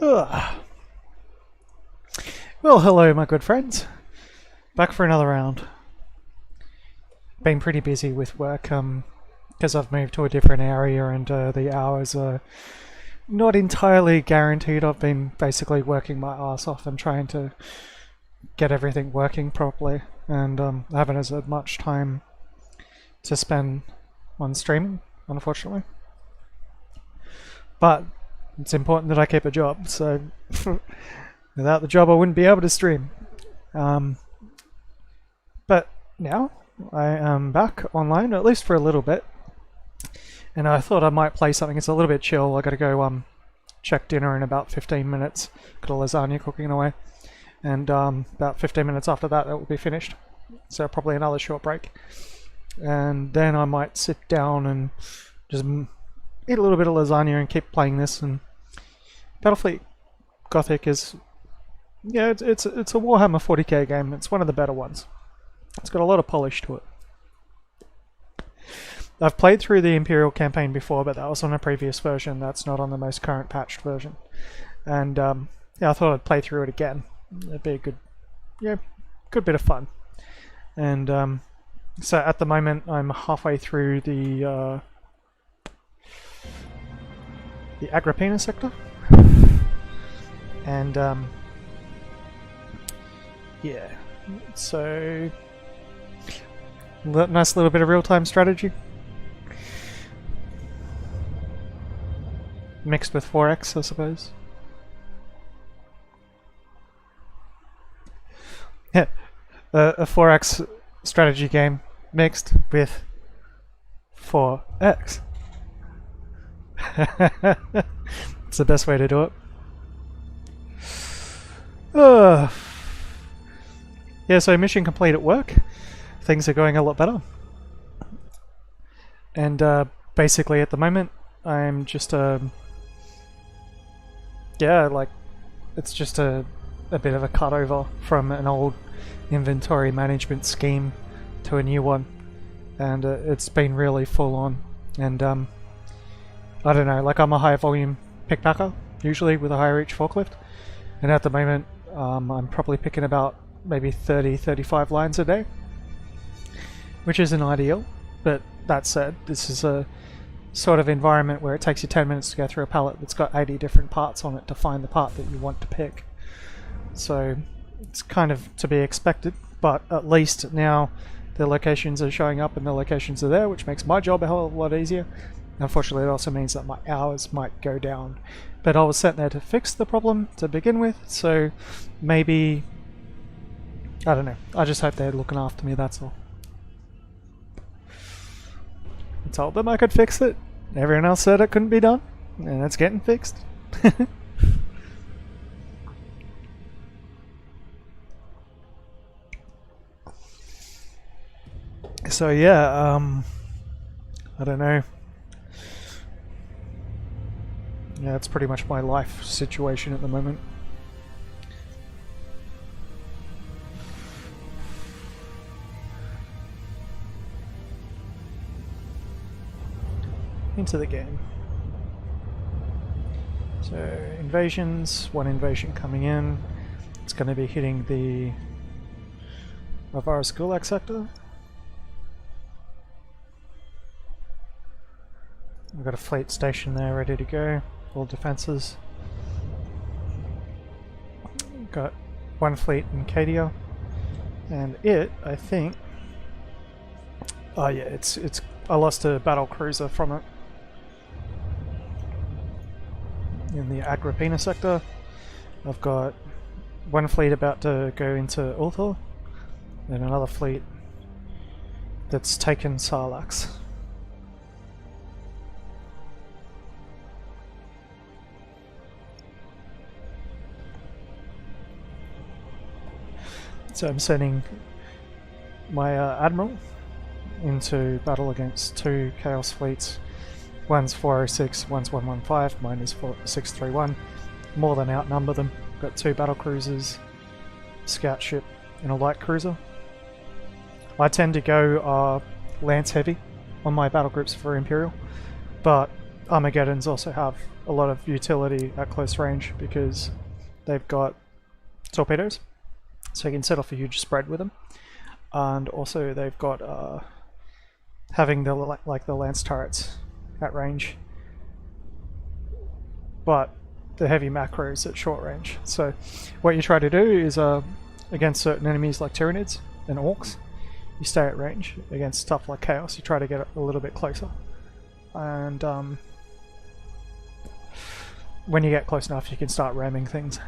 Ugh. Well, hello my good friends. Back for another round. Been pretty busy with work because I've moved to a different area and the hours are not entirely guaranteed. I've been basically working my ass off and trying to get everything working properly, and I haven't had much time to spend on streaming, unfortunately. But it's important that I keep a job, so without the job I wouldn't be able to stream. But now I am back online, at least for a little bit, and I thought I might play something. It's a little bit chill. I gotta go check dinner in about 15 minutes. Got a lasagna cooking away, and about 15 minutes after that it will be finished, so probably another short break, and then I might sit down and just eat a little bit of lasagna and keep playing this. And Battlefleet Gothic is, yeah, it's a Warhammer 40k game. It's one of the better ones. It's got a lot of polish to it. I've played through the Imperial campaign before, but that was on a previous version. That's not on the most current patched version. And yeah, I thought I'd play through it again. It'd be a good bit of fun. And so at the moment I'm halfway through the Agrippina sector, and yeah, so nice little bit of real-time strategy mixed with 4X, I suppose. Yeah, a 4X strategy game mixed with 4X. It's the best way to do it. Yeah, so mission complete at work. Things are going a lot better. And basically at the moment I'm just yeah, like, it's just a bit of a cutover from an old inventory management scheme to a new one, and it's been really full on. And I don't know, like, I'm a high volume pickpacker usually with a high reach forklift, and at the moment I'm probably picking about maybe 30-35 lines a day, which isn't ideal. But that said, this is a sort of environment where it takes you 10 minutes to go through a pallet that's got 80 different parts on it to find the part that you want to pick. So it's kind of to be expected, but at least now the locations are showing up and the locations are there, which makes my job a hell of a lot easier. Unfortunately, it also means that my hours might go down, but I was sent there to fix the problem to begin with, so maybe, I don't know, I just hope they're looking after me, that's all. I told them I could fix it. Everyone else said it couldn't be done, and it's getting fixed. So yeah, I don't know. Yeah, it's pretty much my life situation at the moment. Into the game. So invasions, one invasion coming in. It's going to be hitting the Avara Gulak sector. We've got a fleet station there ready to go, all defences. Got one fleet in Cadia, and it, I think, oh yeah, it's I lost a battle cruiser from it in the Agrippina sector. I've got one fleet about to go into Ulthor, and another fleet that's taken Sarlax. So I'm sending my Admiral into battle against two Chaos fleets. One's 406, one's 115, mine is 631. More than outnumber them. Got two battle cruisers, scout ship, and a light cruiser. I tend to go Lance heavy on my battle groups for Imperial, but Armageddons also have a lot of utility at close range because they've got torpedoes, so you can set off a huge spread with them, and also they've got having the lance turrets at range, but the heavy macros at short range. So what you try to do is against certain enemies like Tyranids and Orcs, you stay at range. Against stuff like Chaos, you try to get a little bit closer, and when you get close enough you can start ramming things.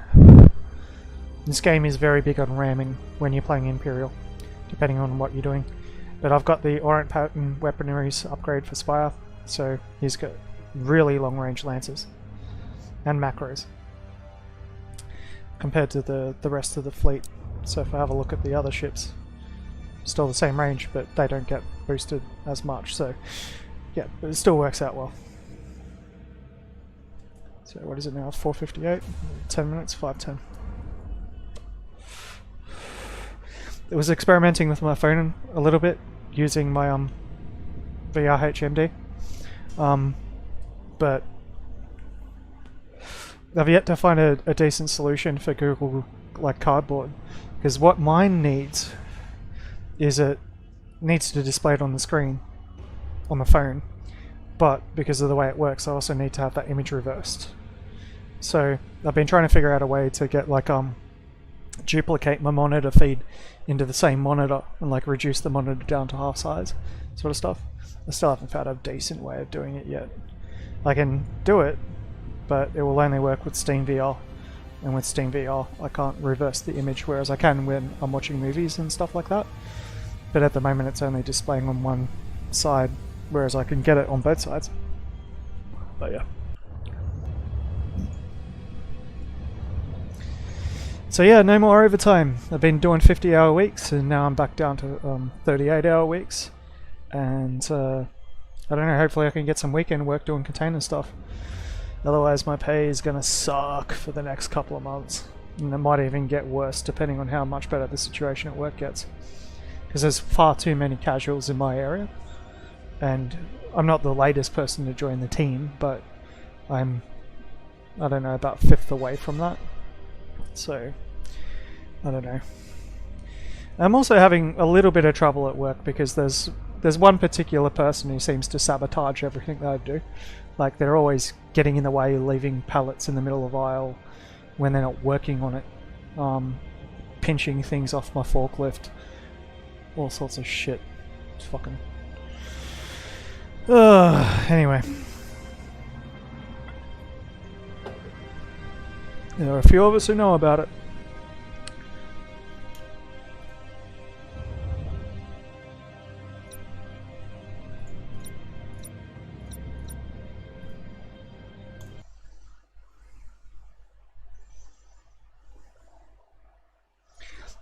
This game is very big on ramming when you're playing Imperial, depending on what you're doing. But I've got the Orient Pattern Weaponaries upgrade for Spire, so he's got really long range lances and macros compared to the rest of the fleet. So if I have a look at the other ships, still the same range, but they don't get boosted as much. So yeah, but it still works out well. So what is it now? 4:58. 10 minutes. 5:10. I was experimenting with my phone a little bit using my VR HMD, but I've yet to find a decent solution for Google like Cardboard, because what mine needs is it needs to display it on the screen on the phone, but because of the way it works I also need to have that image reversed. So I've been trying to figure out a way to get like duplicate my monitor feed into the same monitor and like reduce the monitor down to half size sort of stuff. I still haven't found a decent way of doing it yet. I can do it, but it will only work with Steam VR, and with Steam VR I can't reverse the image, whereas I can when I'm watching movies and stuff like that. But at the moment it's only displaying on one side, whereas I can get it on both sides. But yeah. So yeah, no more overtime. I've been doing 50-hour weeks, and now I'm back down to 38-hour weeks. And I don't know, hopefully I can get some weekend work doing container stuff. Otherwise my pay is going to suck for the next couple of months. And it might even get worse depending on how much better the situation at work gets. Because there's far too many casuals in my area. And I'm not the latest person to join the team, but I'm, I don't know, about 5th away from that. So, I don't know. I'm also having a little bit of trouble at work because there's one particular person who seems to sabotage everything that I do. Like, they're always getting in the way, leaving pallets in the middle of aisle when they're not working on it. Pinching things off my forklift. All sorts of shit. It's fucking... anyway. There are a few of us who know about it.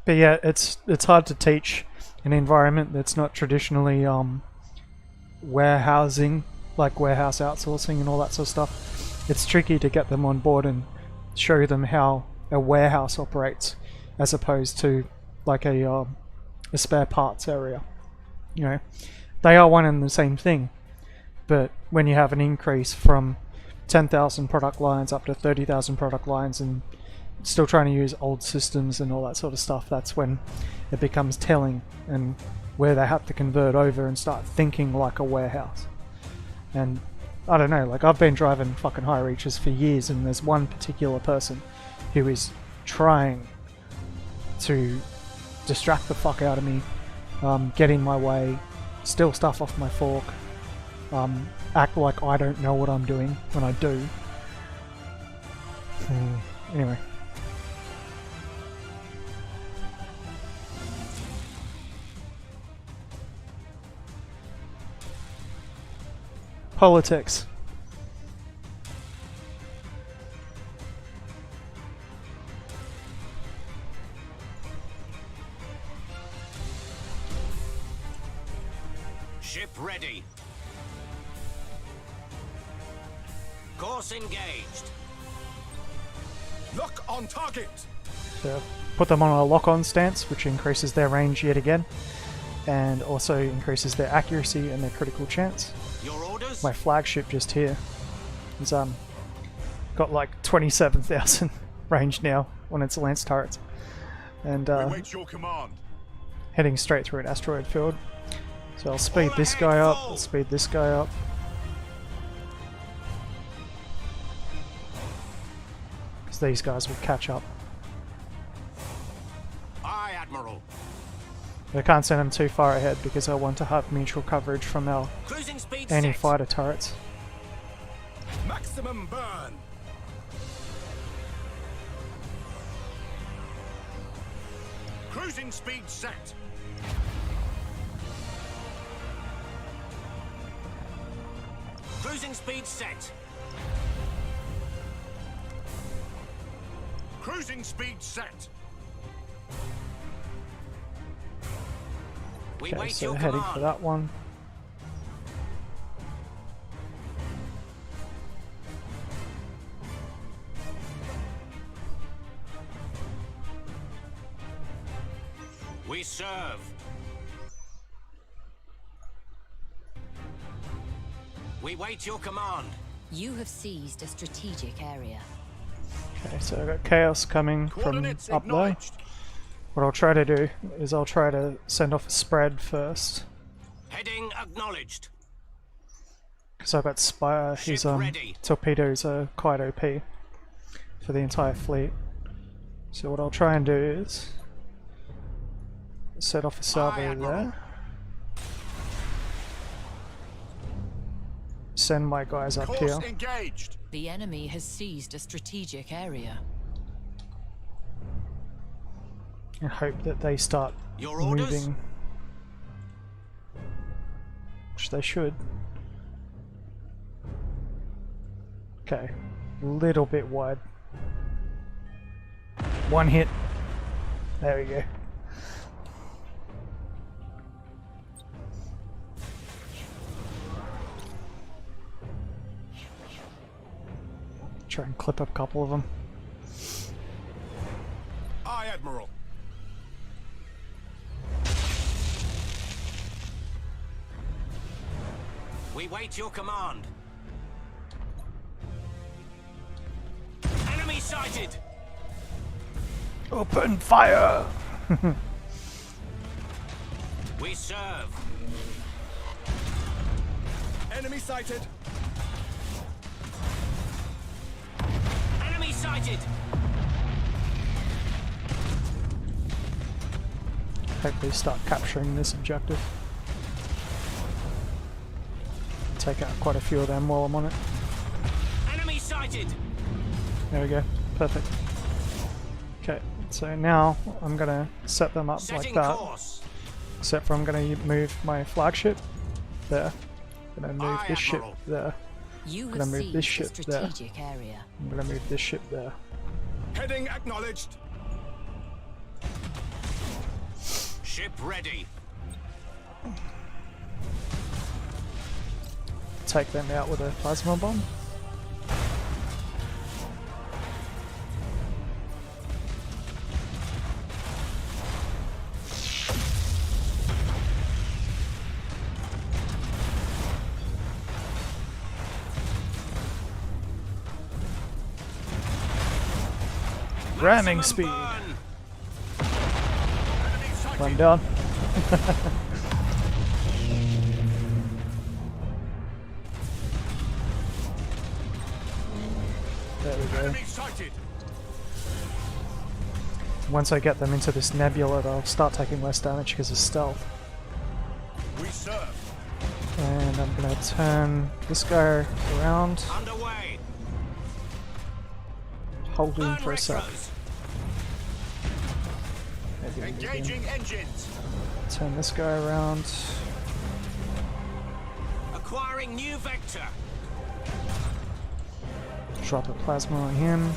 But yeah, it's hard to teach an environment that's not traditionally warehousing, like warehouse outsourcing and all that sort of stuff. It's tricky to get them on board and show them how a warehouse operates, as opposed to like a spare parts area. You know, they are one and the same thing, but when you have an increase from 10,000 product lines up to 30,000 product lines and still trying to use old systems and all that sort of stuff, that's when it becomes telling, and where they have to convert over and start thinking like a warehouse. And I don't know, like I've been driving fucking high reaches for years, and there's one particular person who is trying to distract the fuck out of me, get in my way, steal stuff off my fork, act like I don't know what I'm doing when I do. Anyway. Politics. Ship ready. Course engaged. Lock on target. So put them on a lock-on stance, which increases their range yet again, and also increases their accuracy and their critical chance. Your orders? My flagship just here It's got like 27,000 range now on its lance turrets, and Await your command. heading straight through an asteroid field. So I'll speed this guy up, I'll speed this guy up. Because these guys will catch up. Aye, Admiral. I can't send them too far ahead because I want to have mutual coverage from our Cruising speed set. anti-fighter turrets. Maximum burn. Cruising speed set. Cruising speed set. Cruising speed set. We Okay, wait so your heading command. for that one. We serve. We wait your command. You have seized a strategic area. Okay, so I've got chaos coming from Coordinates up there. acknowledged. What I'll try to do is I'll try to send off a spread first. Heading acknowledged. Because I've got Spire, his Ship ready. torpedoes are quite OP for the entire fleet. So what I'll try and do is set off a salvo Admiral. there. Send my guys up Course here. engaged. The enemy has seized a strategic area. And hope that they start Your orders? moving. Which they should. Okay, a little bit wide. One hit. There we go. Try and clip up a couple of them. Aye, Admiral. We wait your command. Enemy sighted. Open fire! We serve. Enemy sighted. Enemy sighted. Hopefully start capturing this objective. Take out quite a few of them while I'm on it. Enemy sighted. There we go. Perfect. Okay, so now I'm gonna set them up Setting like that. course. Except for I'm gonna move my flagship there. Gonna move Aye, this ship Admiral. there. You Gonna have move this seized a ship there. strategic area. I'm gonna move this ship there. Heading acknowledged. Ship ready. Take them out with a plasma bomb. Ramming Maximum speed. burn. Enemy sighted. Run down. There we go. Enemy sighted. Once I get them into this nebula, they'll start taking less damage because of stealth. We serve. And I'm gonna turn this guy around, Underway. hold him Burn for a sec. retros. Maybe move him. Engaging engines. Turn this guy around. Acquiring new vector. Drop a plasma on him.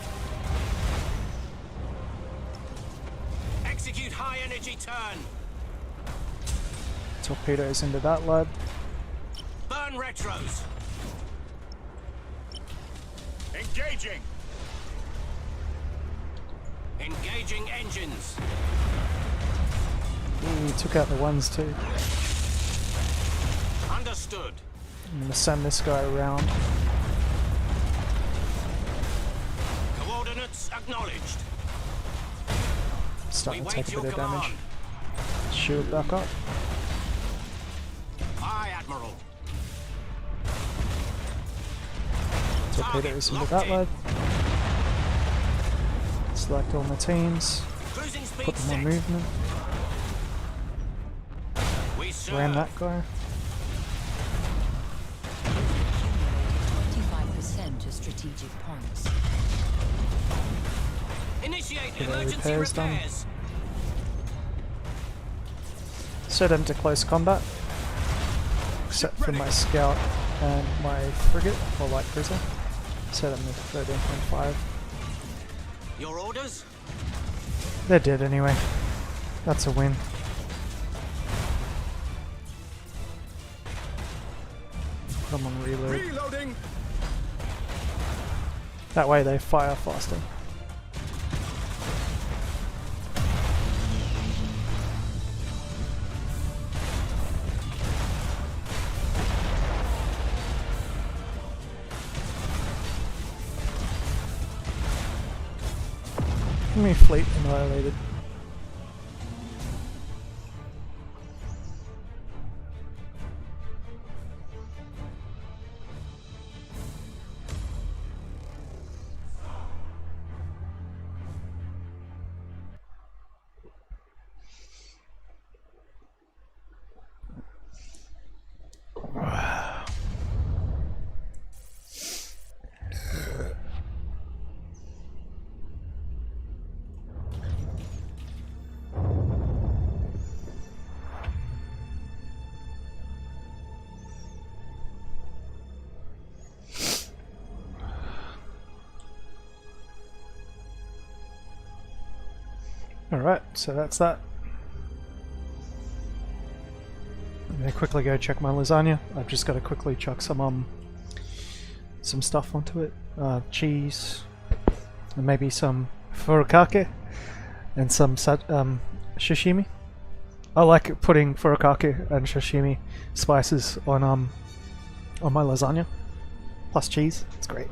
Execute high energy turn. Torpedoes into that lad. Burn retros. Engaging. Engaging engines. Ooh, took out the ones too. Understood. I'm gonna send this guy around. acknowledged. Starting We to wait take a your bit of damage. command. Shield back up. Aye, Admiral. Torpedoes into locked that in. load. Select all my teams. Cruising speed Put them set. on movement. We serve. Ram that guy. 25% of strategic points. Initiate Get our emergency repairs done. repairs. Set them to close combat. Except for my scout and my frigate, or light cruiser. Set them to 13.5. Your orders? They're dead anyway. That's a win. Come on, reload. Reloading. That way they fire faster. Enemy fleet annihilated. Alright, so that's that. I'm gonna quickly go check my lasagna. I've just got to quickly chuck some stuff onto it. Cheese, and maybe some furikake, and some sashimi. I like putting furikake and sashimi spices on my lasagna, plus cheese. It's great.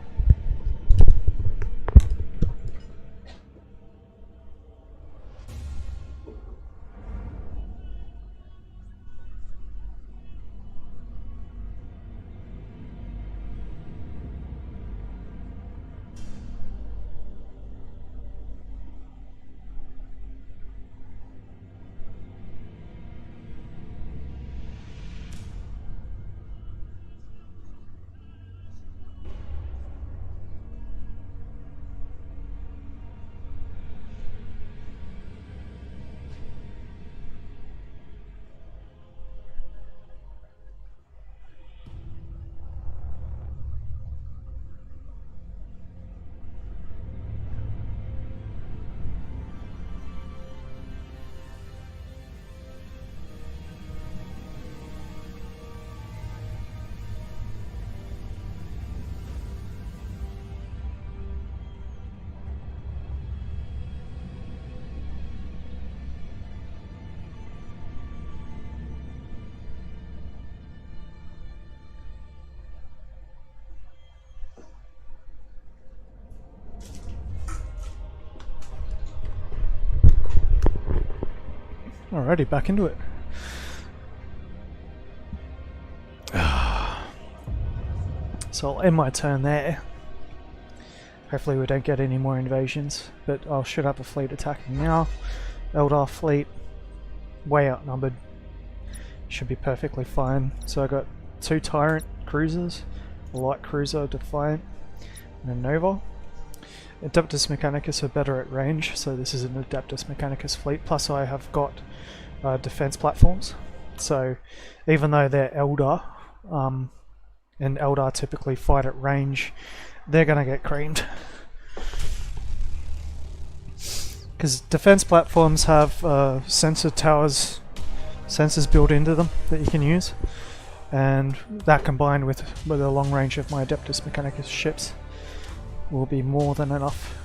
Alrighty, back into it. So I'll end my turn there. Hopefully we don't get any more invasions, but I'll shoot up a fleet attacking now. Eldar fleet, way outnumbered. Should be perfectly fine. So I got 2 Tyrant cruisers, a light cruiser, Defiant, and a Nova. Adeptus Mechanicus are better at range, so this is an Adeptus Mechanicus fleet. Plus I have got defense platforms. So even though they're Eldar, and Eldar typically fight at range, they're going to get creamed. Because defense platforms have sensor towers, sensors built into them that you can use, and that combined with the long range of my Adeptus Mechanicus ships will be more than enough.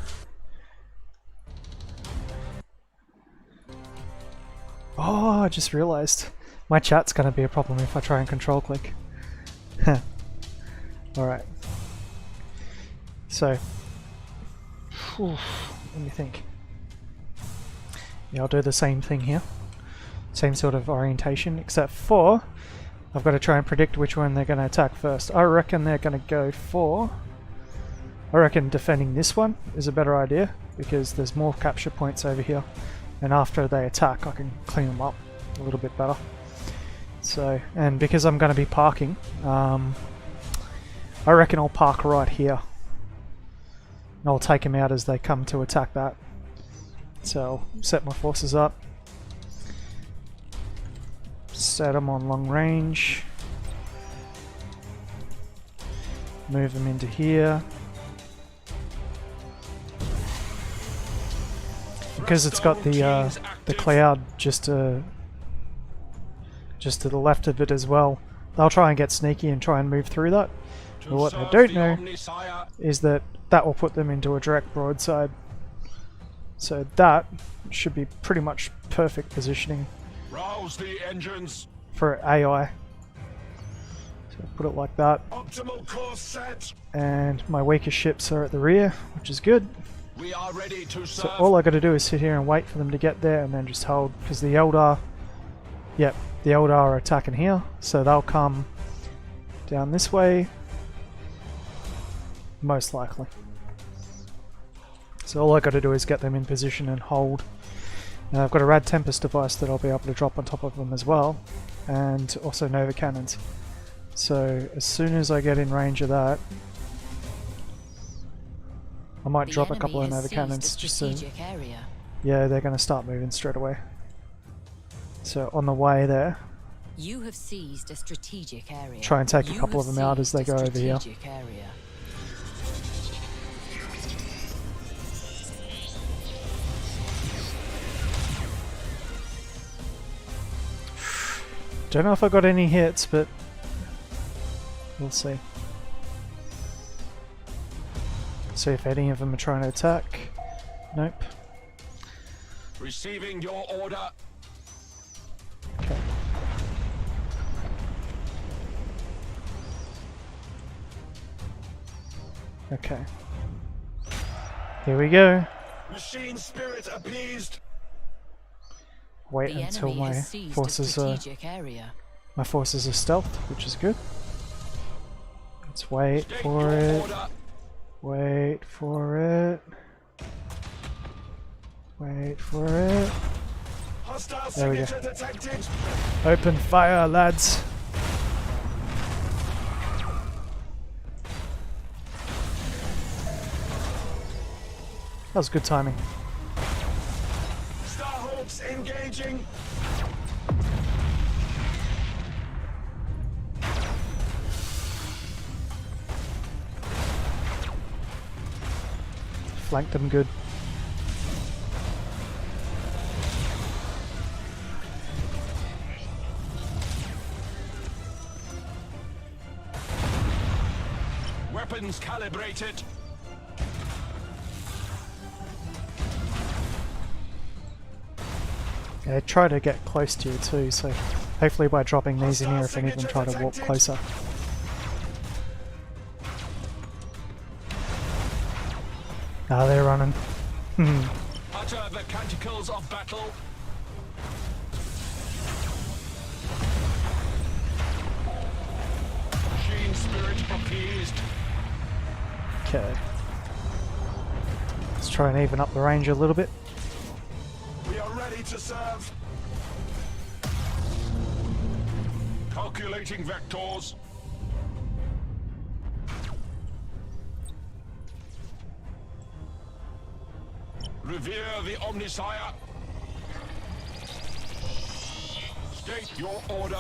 Oh, I just realized my chat's going to be a problem if I try and control click. Alright. So, Oof, let me think. Yeah, I'll do the same thing here. Same sort of orientation, except for I've got to try and predict which one they're going to attack first. I reckon they're going to go for... I reckon defending this one is a better idea, because there's more capture points over here. And after they attack, I can clean them up a little bit better. So, and because I'm going to be parking, I reckon I'll park right here. And I'll take them out as they come to attack that. So I'll set my forces up. Set them on long range. Move them into here. Because it's got the cloud just to the left of it as well, they'll try and get sneaky and try and move through that. But what they don't know is that will put them into a direct broadside. So that should be pretty much perfect positioning Rouse the engines. for AI. So I'll put it like that. Optimal course set. And my weakest ships are at the rear, which is good. We are ready to So serve. all I got to do is sit here and wait for them to get there and then just hold, because the Eldar, yep, the Eldar are attacking here, so they'll come down this way, most likely. So all I got to do is get them in position and hold. And I've got a Rad Tempest device that I'll be able to drop on top of them as well, and also Nova Cannons. So as soon as I get in range of that, I might drop a couple of Nova Cannons just so... area. Yeah, they're going to start moving straight away. So on the way there, You have seized a strategic area. try and take a couple of them out as they go over here. Area. Don't know if I got any hits, but we'll see. See if any of them are trying to attack. Nope. Receiving your order. Okay. Okay. Here we go. Machine spirit appeased. Wait The until enemy my has seized a forces are area. stealthed, which is good. Let's wait State for your it. order. Wait for it. Wait for it. Hostile There we go. signature detected. Open fire, lads. That was good timing. Starhawks engaging. Flanked them good. Weapons calibrated. Yeah, try to get close to you too, so hopefully by dropping these in here, if any of them try to walk closer. Ah, they're running. Utter the canticles of battle. Machine spirit appeased. Okay. Let's try and even up the range a little bit. We are ready to serve. Calculating vectors. Revere the Omnisire. State your order.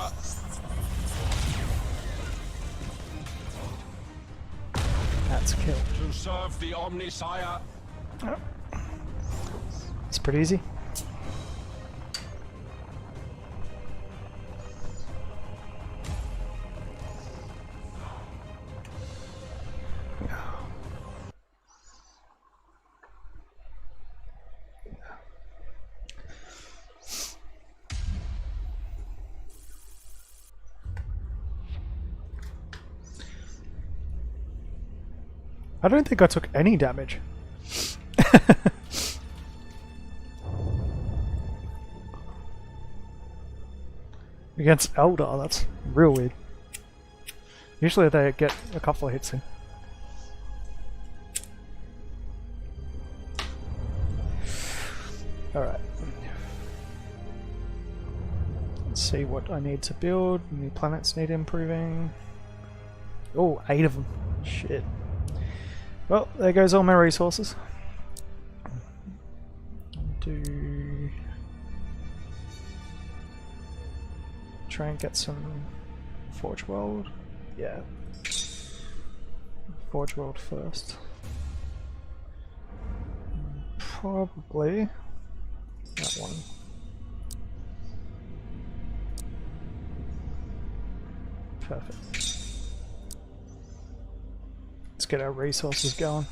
That's a kill. To serve the Omnisire. It's pretty easy. I don't think I took any damage. Against Eldar, that's real weird. Usually they get a couple of hits in. Alright. Let's see what I need to build. How many planets need improving? Oh, 8 of them. Shit. Well, there goes all my resources. Try and get some Forge World. Yeah. Forge World first. Probably that one. Perfect. Let's get our resources going.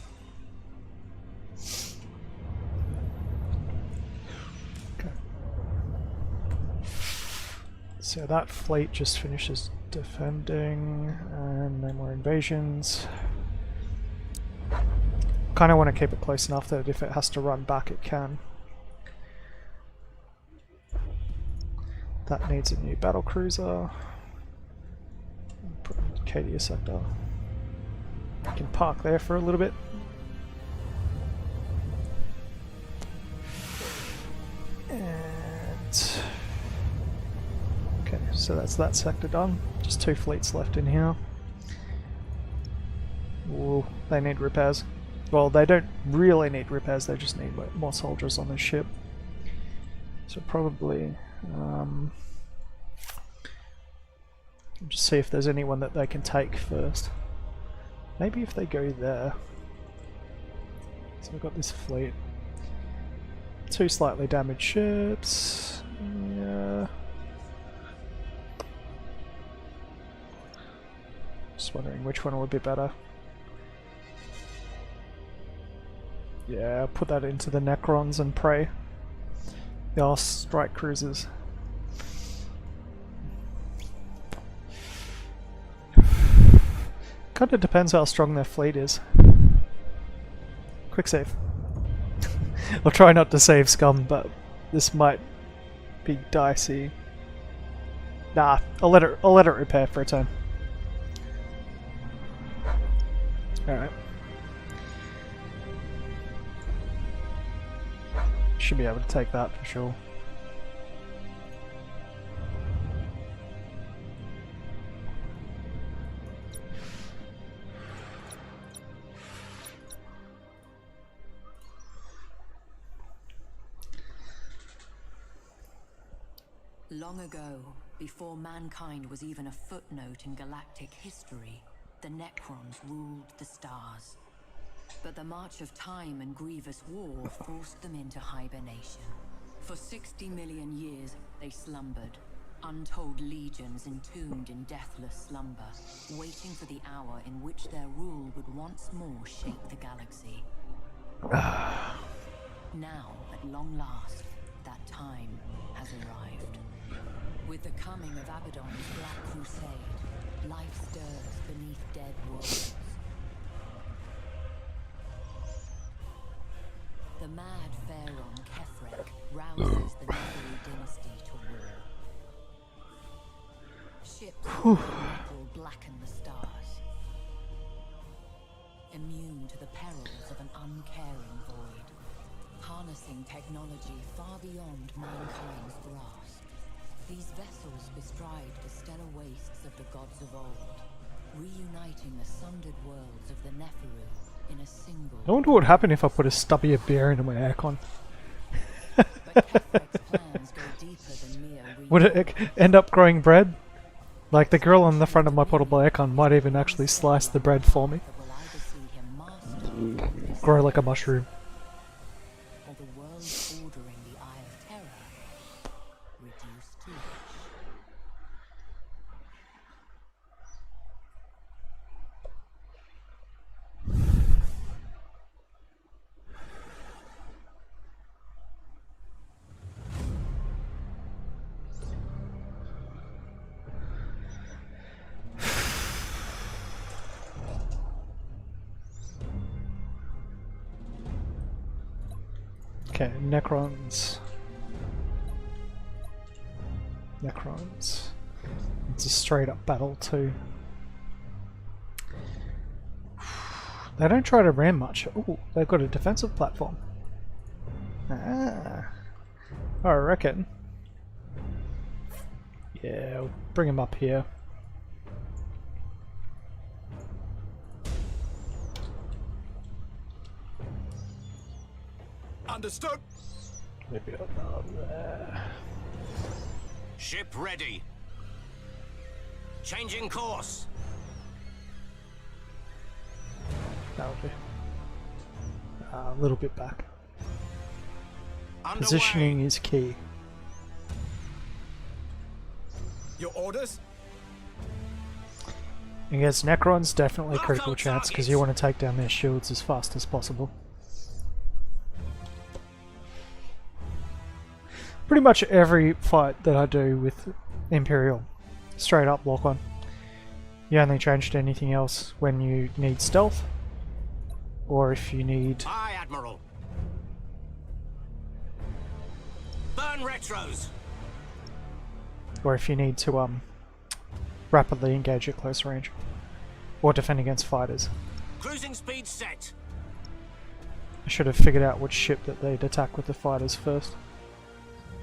Okay. So that fleet just finishes defending, and no more invasions. Kind of want to keep it close enough that if it has to run back, it can. That needs a new battle cruiser. Put in Cadia sector. I can park there for a little bit. And okay, so that's that sector done. Just 2 fleets left in here. Ooh, they need repairs. Well, they don't really need repairs, they just need more soldiers on the ship. So probably just see if there's anyone that they can take first. Maybe if they go there. So we've got this fleet. 2 slightly damaged ships. Yeah. Just wondering which one would be better. Yeah, put that into the Necrons and pray. They'll strike cruisers. Kinda depends how strong their fleet is. Quick save. I'll try not to save scum, but this might be dicey. Nah, I'll let it repair for a time. Alright. Should be able to take that for sure. Long ago, before mankind was even a footnote in galactic history, the Necrons ruled the stars. But the march of time and grievous war forced them into hibernation. For 60 million years, they slumbered, untold legions entombed in deathless slumber, waiting for the hour in which their rule would once more shape the galaxy. Now, at long last, that time has arrived. With the coming of Abaddon's Black Crusade, life stirs beneath dead worlds. The mad pharaoh Kefrek rouses the Nephilim dynasty to war. Ships of metal blacken the stars, immune to the perils of an uncaring void, harnessing technology far beyond mankind's grasp. These vessels bestride the stellar wastes of the gods of old, reuniting the sundered worlds of the Nephilim in a single. I wonder what would happen if I put a stubby of beer into my aircon. But Kefrek's plans go deeper than mere Would it end up growing bread? Like the girl on the front of my portable aircon might even actually slice the bread for me. that will either see him master Grow like a mushroom. or the world bordering the Eye of Terror reduced to ash. Okay, Necrons. Necrons. It's a straight up battle too. They don't try to ram much. Oh, they've got a defensive platform. Ah, I reckon. Yeah, we'll bring them up here. Understood. Maybe up there. Ship ready. Changing course. That'll do. A little bit back. Underway. Positioning is key. Your orders? Against Necrons, definitely Lock critical on chance because targets. you want to take down their shields as fast as possible. Pretty much every fight that I do with Imperial, straight up lock on. You only change to anything else when you need stealth, or if you need... Aye, Admiral. Burn retros. or if you need to rapidly engage at close range, or defend against fighters. Cruising speed set. I should have figured out which ship that they'd attack with the fighters first.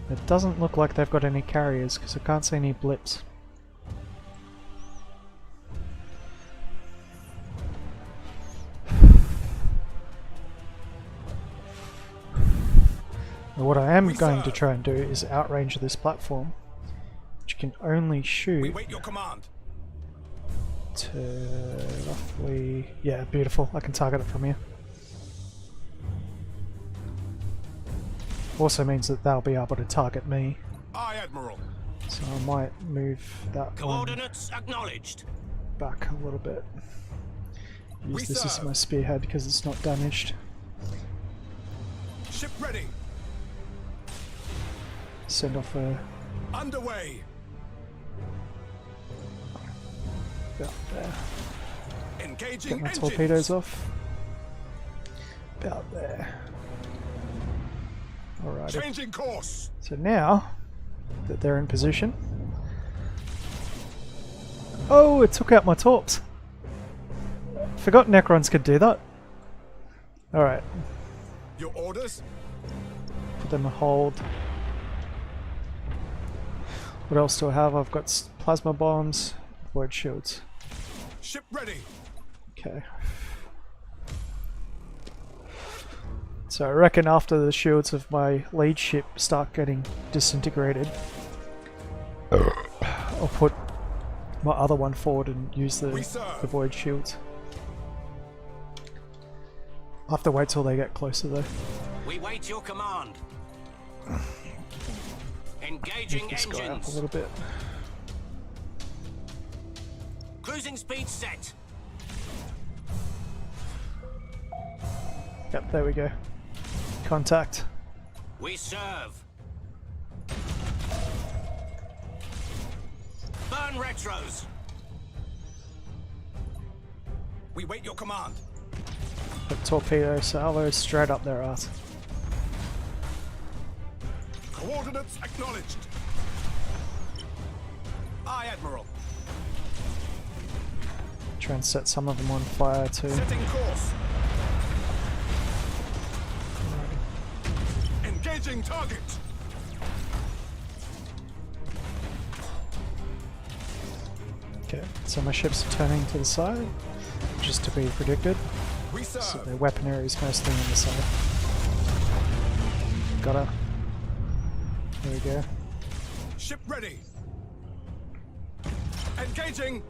It doesn't look like they've got any carriers because I can't see any blips. Now what I am going to try and do is outrange this platform, which can only We shoot wait your command. to roughly... yeah, beautiful. I can target it from here. Also means that they'll be able to target me, Aye, Admiral. so I might move that one Coordinates acknowledged. back a little bit. Use this as Reserve. my spearhead because it's not damaged. Ship ready. Send off a... Underway. about there. Engaging Get my engines. torpedoes off. About there. Alrighty. Changing course. So now that they're in position... oh, it took out my torps. Forgot Necrons could do that. Alright, Your orders? put them on hold. What else do I have? I've got plasma bombs, void shields. Ship ready. Okay. So I reckon after the shields of my lead ship start getting disintegrated, I'll put my other one forward and use the void shields. I'll have to wait till they get closer though. We wait your command. Move Engaging this guy up a engines. little bit. Cruising speed set. Yep, there we go. Contact. We serve. Burn retros. We wait your command. Put torpedo salvos straight up their ass. Coordinates acknowledged. Aye, Admiral. Try and set some of them on fire too. Setting course. Engaging target. Okay, so my ships are turning to the side, which is to be predicted. We So serve. their weaponry is mostly on the side. Got her. There we go. Ship ready. Engaging.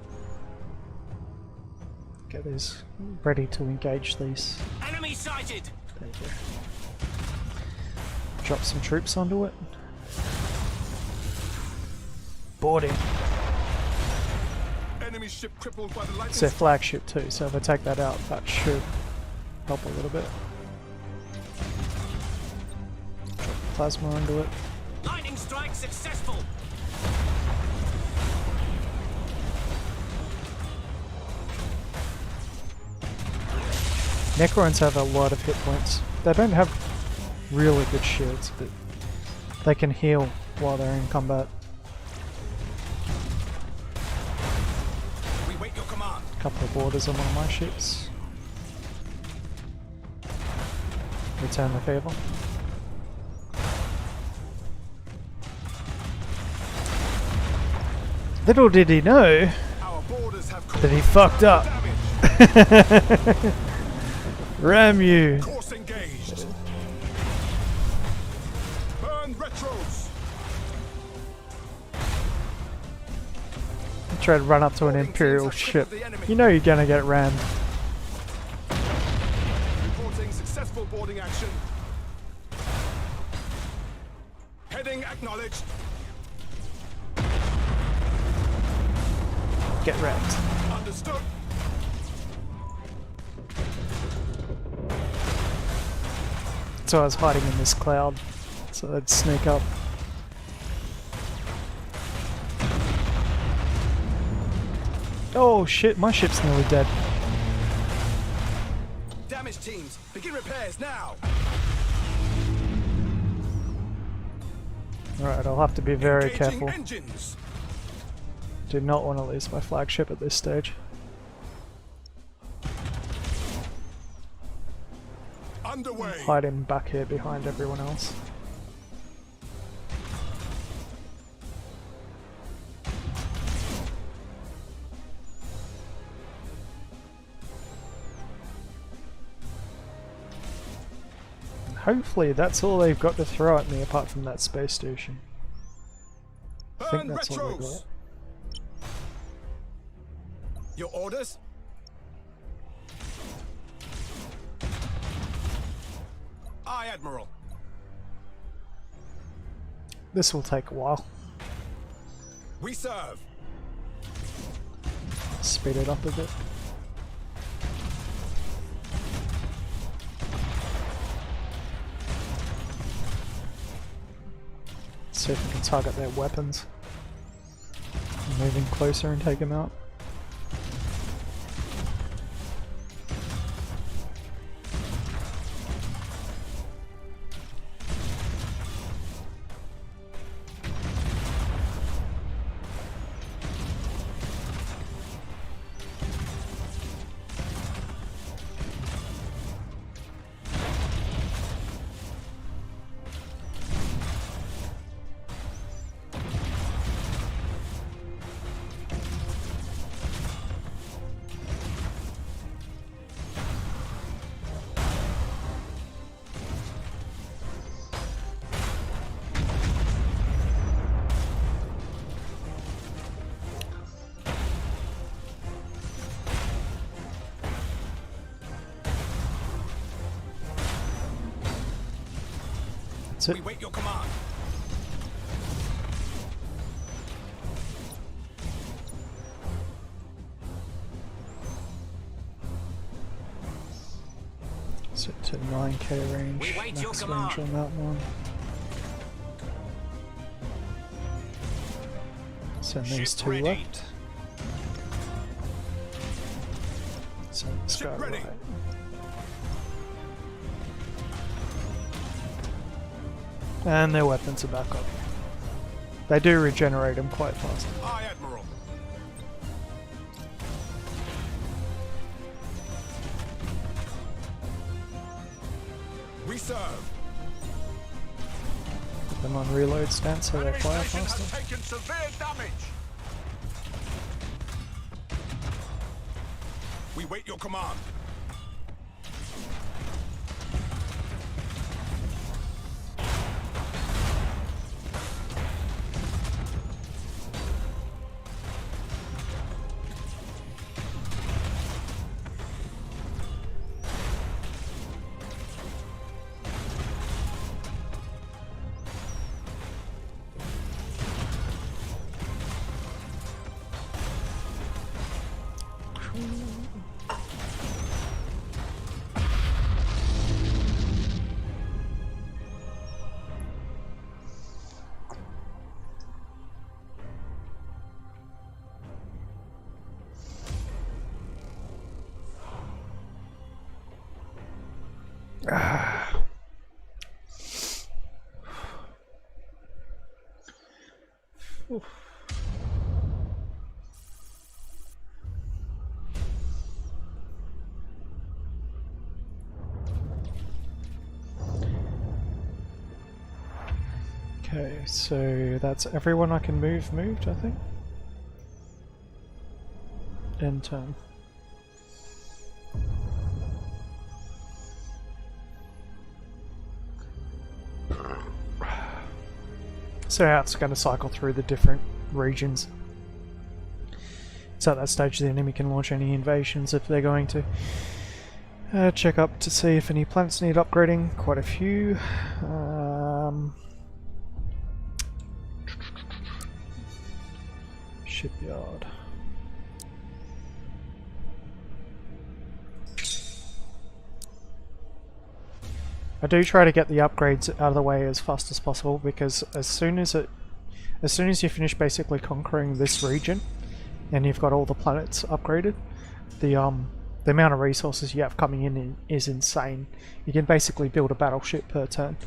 Get these ready to engage these. Enemy sighted. There you go. Drop some troops onto it. Boarding. Enemy ship crippled by the lightning. It's their flagship too, so if I take that out, that should help a little bit. Drop plasma onto it. Lightning strike successful. Necrons have a lot of hit points. They don't have really good shields, but they can heal while they're in combat. We wait your command. Couple of borders on one of my ships. Return the favor. Little did he know Our borders have that he fucked up. damage. Ram you! Course engaged. Burn retros. Try to run up to an Imperial ship. You know you're gonna get rammed. Reporting successful boarding action. Heading acknowledged. Get wrecked. Understood. So I was hiding in this cloud, so I'd sneak up. Oh shit, my ship's nearly dead. Damage teams, begin repairs now. Alright, I'll have to be very Engaging careful. engines. Do not want to lose my flagship at this stage. Underway. Hide him back here behind everyone else. And hopefully that's all they've got to throw at me apart from that space station. I think Burn that's all they retros. got. Your orders? Aye, Admiral. This will take a while. We serve. Speed it up a bit. See if we can target their weapons. Moving closer and take them out. That's it. We wait your command. Set to 9k range. We wait your Max command. range on that one. Send these Ship two ready. left. Send this Ship guy ready. right. And their weapons are back up. They do regenerate them quite fast. Aye, Admiral. We serve. Put them on reload stance so they Enemy fire station faster. has taken severe damage. We wait your command. Okay, so that's everyone I can moved, I think. End turn. So now it's going to cycle through the different regions. So at that stage the enemy can launch any invasions if they're going to. Check up to see if any planets need upgrading. Quite a few. Shipyard. I do try to get the upgrades out of the way as fast as possible, because as soon as you finish basically conquering this region and you've got all the planets upgraded, the amount of resources you have coming in is insane. You can basically build a battleship per turn,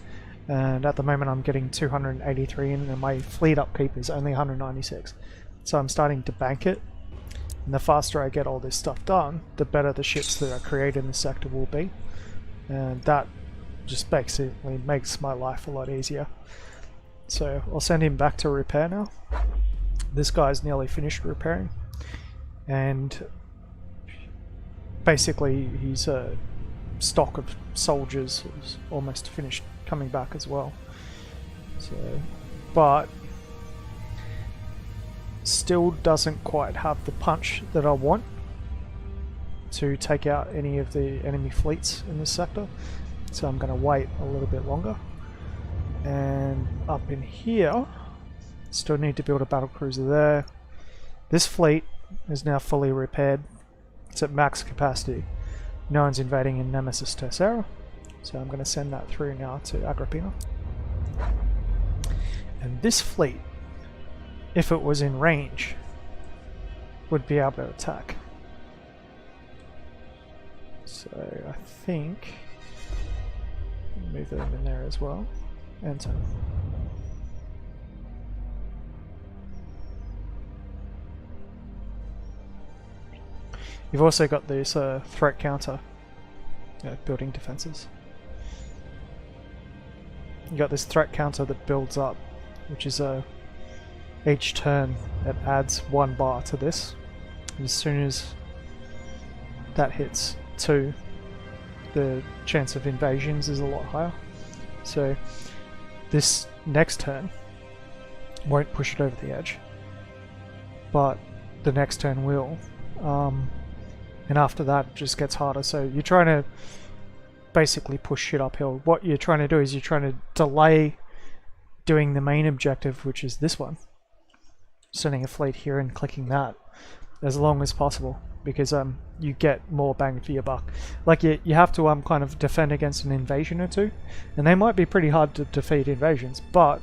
and at the moment I'm getting 283 in, and my fleet upkeep is only 196. So I'm starting to bank it, and the faster I get all this stuff done, the better the ships that are created in the sector will be, and that just basically makes my life a lot easier. So I'll send him back to repair now. This guy's nearly finished repairing, and basically his stock of soldiers is almost finished coming back as well. So, but still doesn't quite have the punch that I want to take out any of the enemy fleets in this sector. So I'm going to wait a little bit longer. And up in here, still need to build a battlecruiser there. This fleet is now fully repaired. It's at max capacity. No one's invading in Nemesis Tercera, so I'm going to send that through now to Agrippina. And this fleet, if it was in range, would be able to attack. So I think move them in there as well. Enter. You've also got this threat counter, building defenses. You got this threat counter that builds up, which is each turn it adds 1 bar to this. As soon as that hits 2, the chance of invasions is a lot higher. So this next turn won't push it over the edge, but the next turn will. And after that it just gets harder, so you're trying to basically push shit uphill. What you're trying to do is you're trying to delay doing the main objective, which is this one, sending a fleet here and clicking that, as long as possible, because you get more bang for your buck. Like you have to kind of defend against an invasion or two, and they might be pretty hard to defeat invasions, but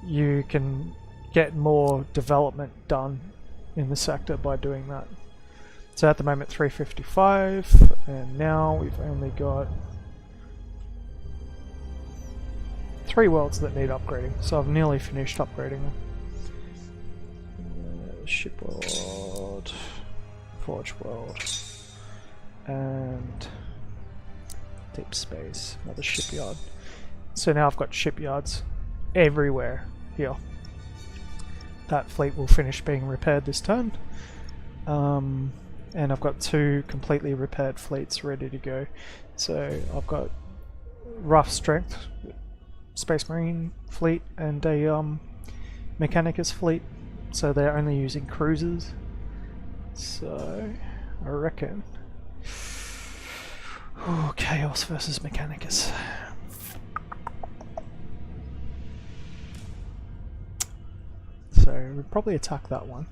you can get more development done in the sector by doing that. So at the moment 355, and now we've only got 3 worlds that need upgrading, so I've nearly finished upgrading them. Ship world, Forge world, and deep space, another shipyard. So now I've got shipyards everywhere here. That fleet will finish being repaired this turn. And I've got 2 completely repaired fleets ready to go. So I've got rough strength, Space Marine fleet, and a Mechanicus fleet. So they're only using cruisers. So I reckon. Oh, Chaos versus Mechanicus. So we'd probably attack that one.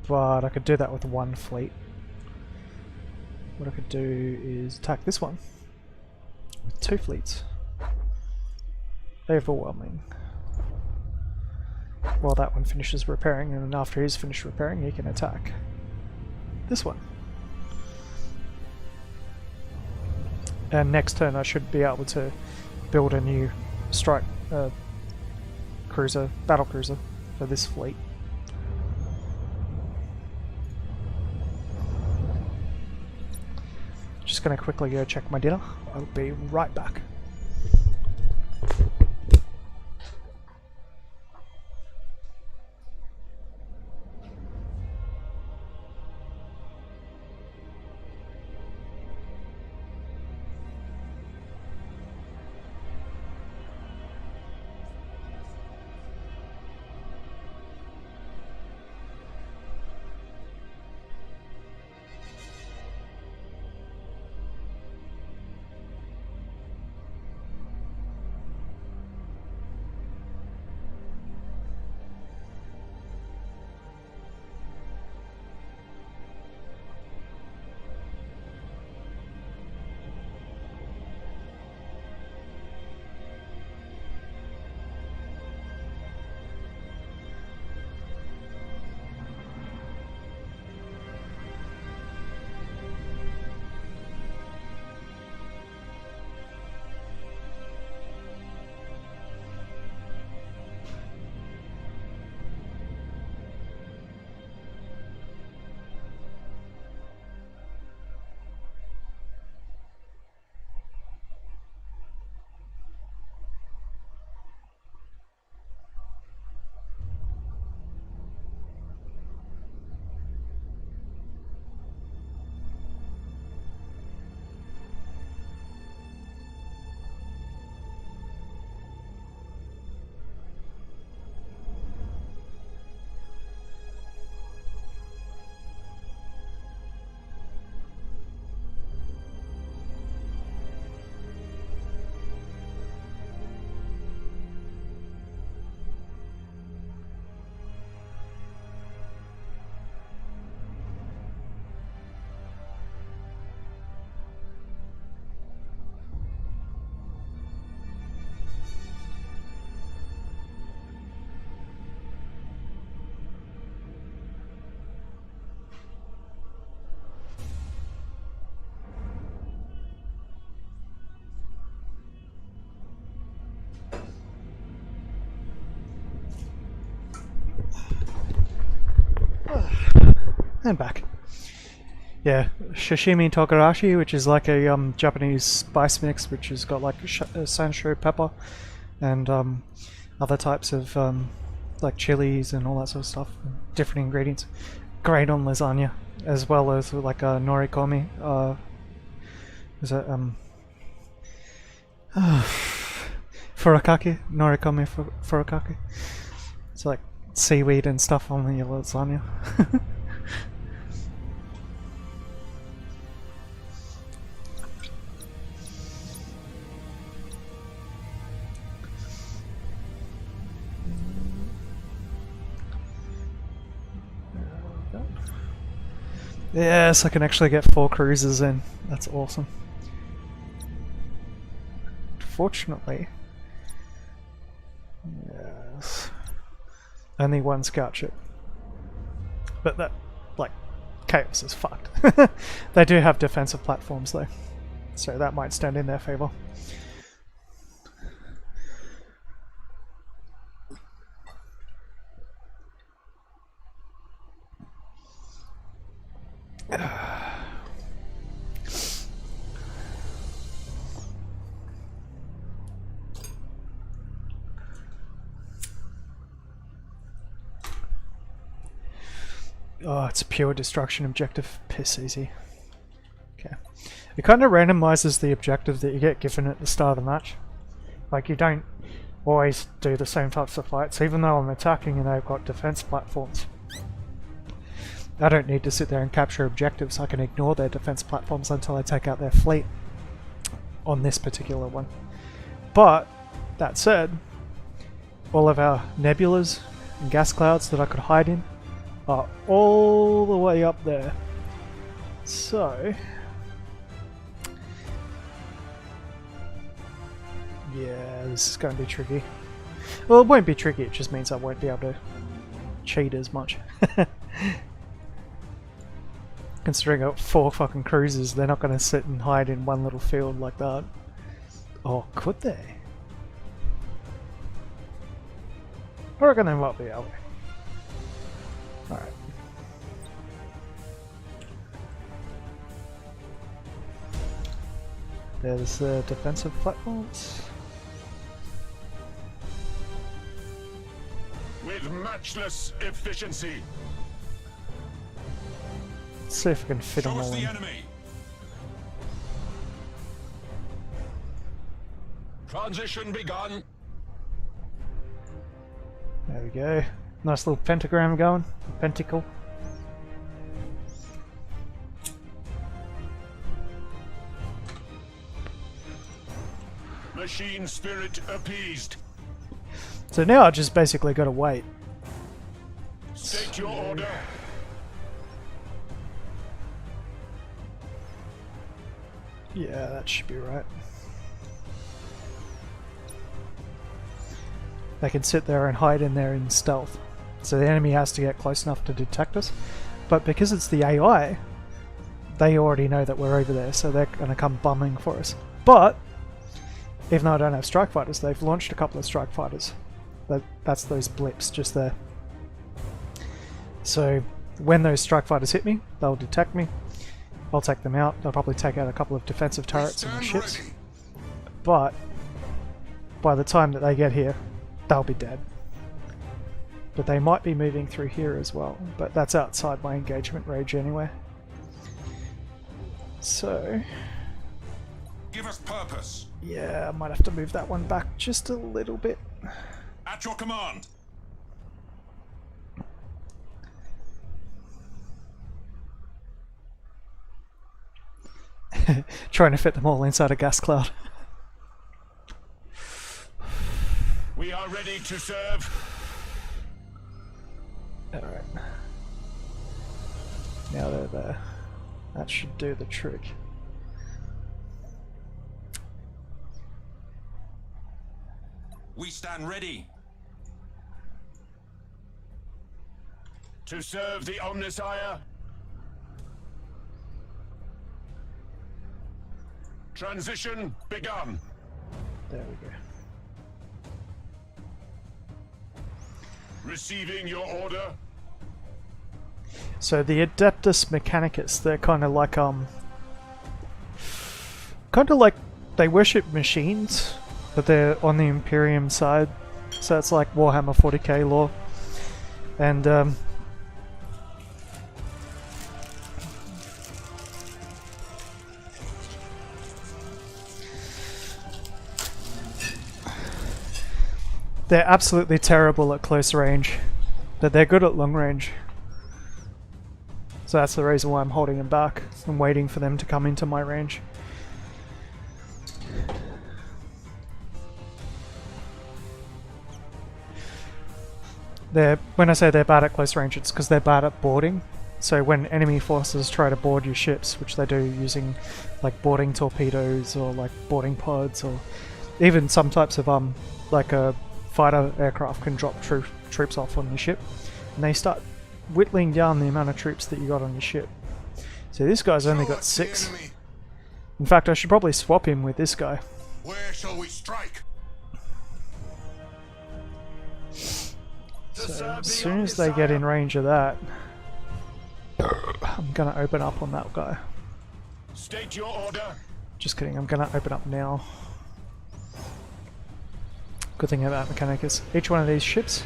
But I could do that with 1 fleet. What I could do is attack this one with 2 fleets. Overwhelming. While that one finishes repairing, and after he's finished repairing, he can attack this one. And next turn I should be able to build a new strike cruiser, battle cruiser for this fleet. Just gonna quickly go check my dinner. I'll be right back. And back. Yeah, sashimi togarashi, which is like a Japanese spice mix, which has got like sansho pepper and other types of like chilies and all that sort of stuff, different ingredients. Great on lasagna, as well as like a norikomi. Is it furikake? Norikomi furikake. It's like seaweed and stuff on the lasagna. Yes, I can actually get 4 cruisers in. That's awesome. Fortunately, yes, only 1 scout ship. But that, like, Chaos is fucked. They do have defensive platforms though, so that might stand in their favor. Oh, it's a pure destruction objective. Piss easy. Okay. It kind of randomizes the objective that you get given at the start of the match. Like, you don't always do the same types of fights, even though I'm attacking and they've got defense platforms. I don't need to sit there and capture objectives. I can ignore their defense platforms until I take out their fleet on this particular one. But, that said, all of our nebulas and gas clouds that I could hide in are all the way up there. So, yeah, this is going to be tricky. Well, it won't be tricky, it just means I won't be able to cheat as much. Considering I've got 4 fucking cruisers, they're not going to sit and hide in one little field like that. Or could they? I reckon they might be able to. Alright. There's the defensive platforms. With matchless efficiency. Let's see if we can fit them Show us all the in. enemy. Transition begun. There we go. Nice little pentagram going. Pentacle. Machine spirit appeased. So now I just basically got to wait. State your order. Yeah, that should be right. They can sit there and hide in there in stealth. So the enemy has to get close enough to detect us. But because it's the AI, they already know that we're over there, so they're going to come bumming for us. But, even though I don't have strike fighters, they've launched a couple of strike fighters. That's those blips just there. So, when those strike fighters hit me, they'll detect me. I'll take them out. They'll probably take out a couple of defensive turrets and the ships. But, by the time that they get here, they'll be dead. But they might be moving through here as well, but that's outside my engagement range anyway. So, Give us purpose. yeah, I might have to move that one back just a little bit. At your command. Trying to fit them all inside a gas cloud. We are ready to serve. Alright. Now they're there. That should do the trick. We stand ready. To serve the Omnissiah. Transition begun. There we go. Receiving your order. So the Adeptus Mechanicus, they're kind of like they worship machines, but they're on the Imperium side, so it's like Warhammer 40k lore, and they're absolutely terrible at close range, but they're good at long range. So that's the reason why I'm holding them back and waiting for them to come into my range. When I say they're bad at close range, it's because they're bad at boarding. So when enemy forces try to board your ships, which they do using like boarding torpedoes or like boarding pods, or even some types of like a fighter aircraft can drop troops off on your ship, and they start whittling down the amount of troops that you got on your ship. So this guy's only got 6. In fact, I should probably swap him with this guy. Where shall we strike? So as soon as they get in range of that, I'm gonna open up on that guy. State your order. Just kidding, I'm gonna open up now. Good thing about Mechanicus, each one of these ships,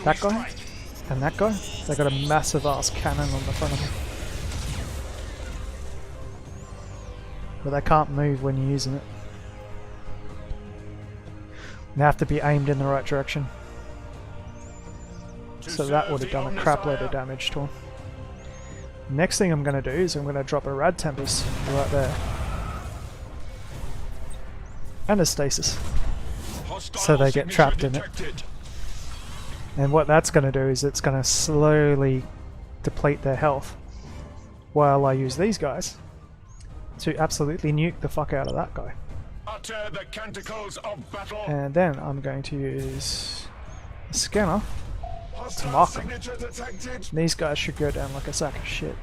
that guy and that guy, they got a massive ass cannon on the front of them. But they can't move when you're using it. They have to be aimed in the right direction. So that would have done a crap load of damage to him. Next thing I'm going to do is I'm going to drop a Rad Tempest right there. And a Stasis. So they get trapped in it. And what that's going to do is it's going to slowly deplete their health, while I use these guys to absolutely nuke the fuck out of that guy. Utter the canticles of battle. And then I'm going to use a scanner to mark them. These guys should go down like a sack of shit.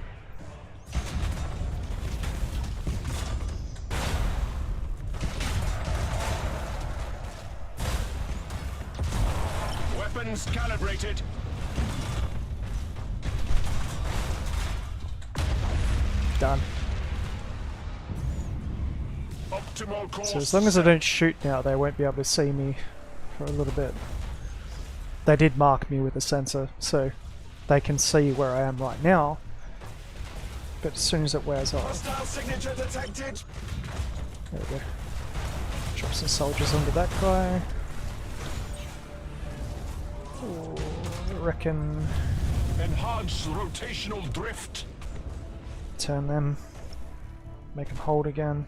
Weapons calibrated. Done. Optimal course. So as long as I don't shoot now, they won't be able to see me for a little bit. They did mark me with a sensor, so they can see where I am right now. But as soon as it wears off, Hostile signature detected. there we go. Drop some soldiers onto that guy. Ooh, I reckon Enhance rotational drift. turn them, make them hold again.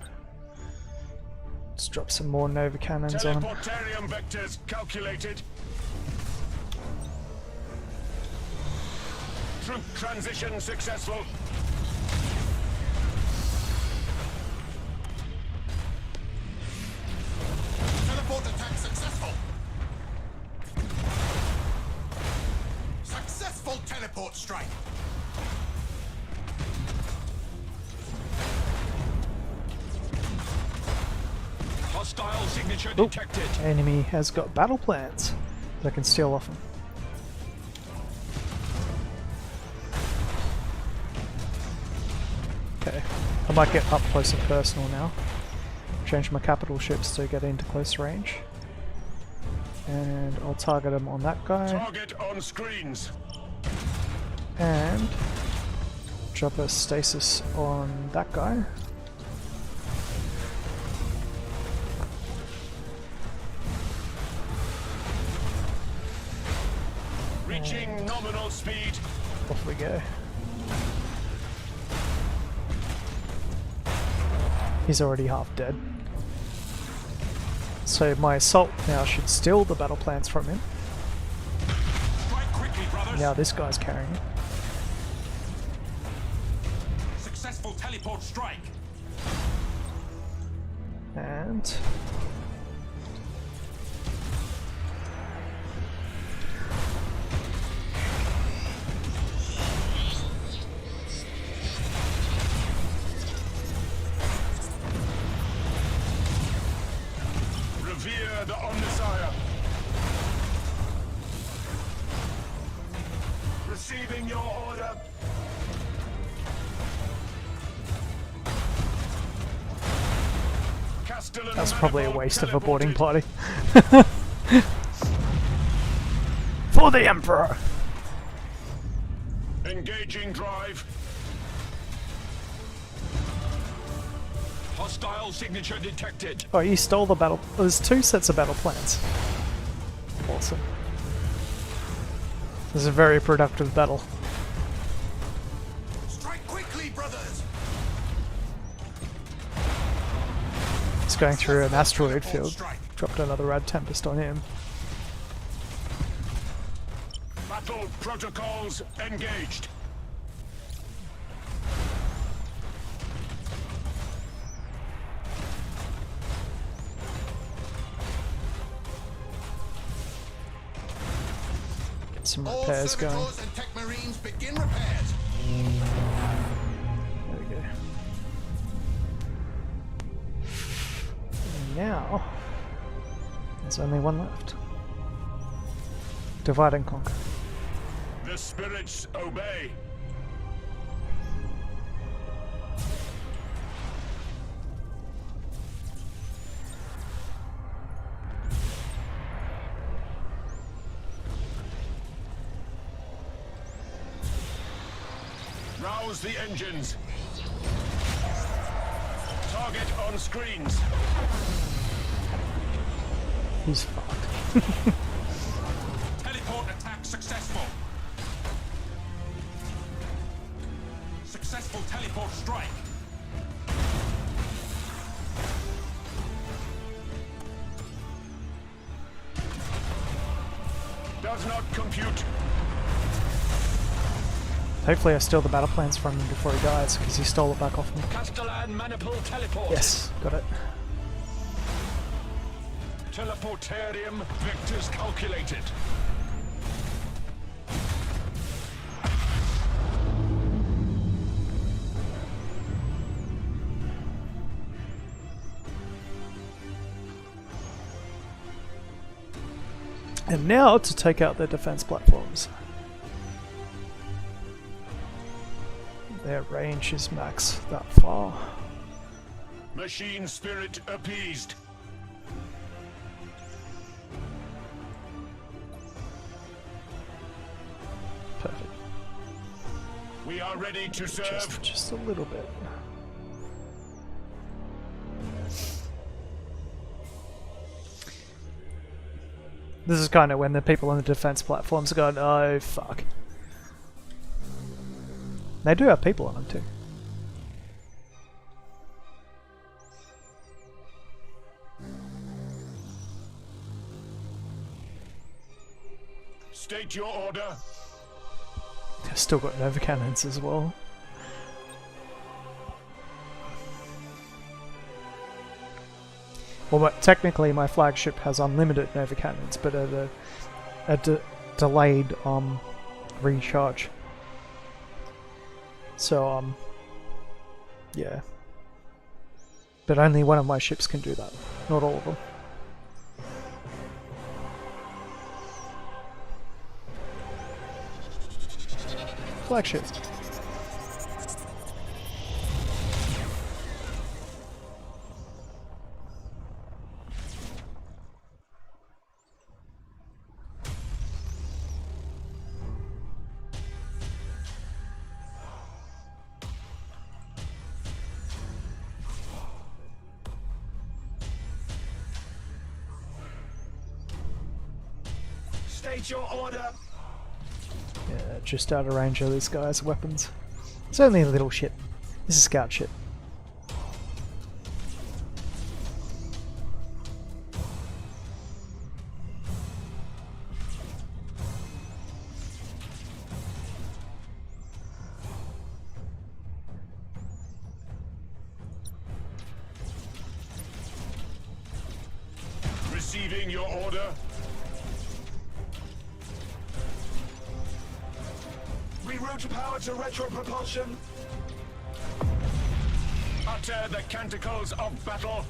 Let's drop some more Nova cannons on them. Teleportarium vectors calculated. Troop transition successful. Teleport attack successful. Successful teleport strike. Hostile signature Oh, detected. enemy has got battle plans that I can steal off them. Okay, I might get up close and personal now. Change my capital ships to get into close range. And I'll target them on that guy. Target on screens. And drop a stasis on that guy. Reaching nominal speed. Off we go. He's already half dead. So my assault now should steal the battle plans from him. Strike quickly, brothers. Now this guy's carrying it. Successful teleport strike. And Revere the Omnissiah. Receiving Awaiting your order. Castellan That's probably a manifold waste of a boarding teleported. party. For the Emperor! Engaging drive. Hostile signature detected. Oh, you stole the battle. There's 2 sets of battle plans. Awesome. This is a very productive battle. Strike quickly, brothers! It's going through an asteroid Teleport field. strike. Dropped another Rad Tempest on him. Battle protocols engaged. Get some All repairs going. servitors and tech marines begin repairs. There we go. And now, there's only one left. Divide and conquer. The spirits obey. Rouse the engines. Target on screens. He's fucked. Teleport attack successful. Successful teleport strike. Does not compute. Hopefully I steal the battle plans from him before he dies, because he stole it back off me. Castellan manifold teleport. Yes, got it. Teleportarium vectors calculated. And now to take out their defense platforms. Their range is max that far. Machine spirit appeased. Perfect. We are ready to serve. Just a little bit. This is kind of when the people on the defense platforms are going, oh fuck. They do have people on them too. State your order. They've still got Nova Cannons as well. Well, but technically my flagship has unlimited Nova Cannons, but at a delayed recharge. So yeah. But only one of my ships can do that, not all of them. Flagship. State your order. Yeah, just out of range of these guys' weapons. It's only a little shit. This is scout shit. Receiving your order. Reroute power to retro propulsion. Utter the canticles of battle.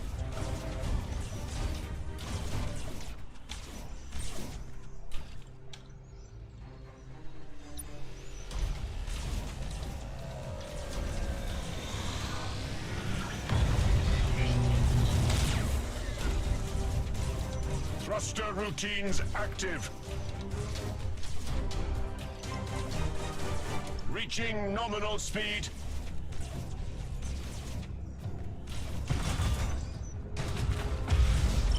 Thruster routines active. Reaching nominal speed.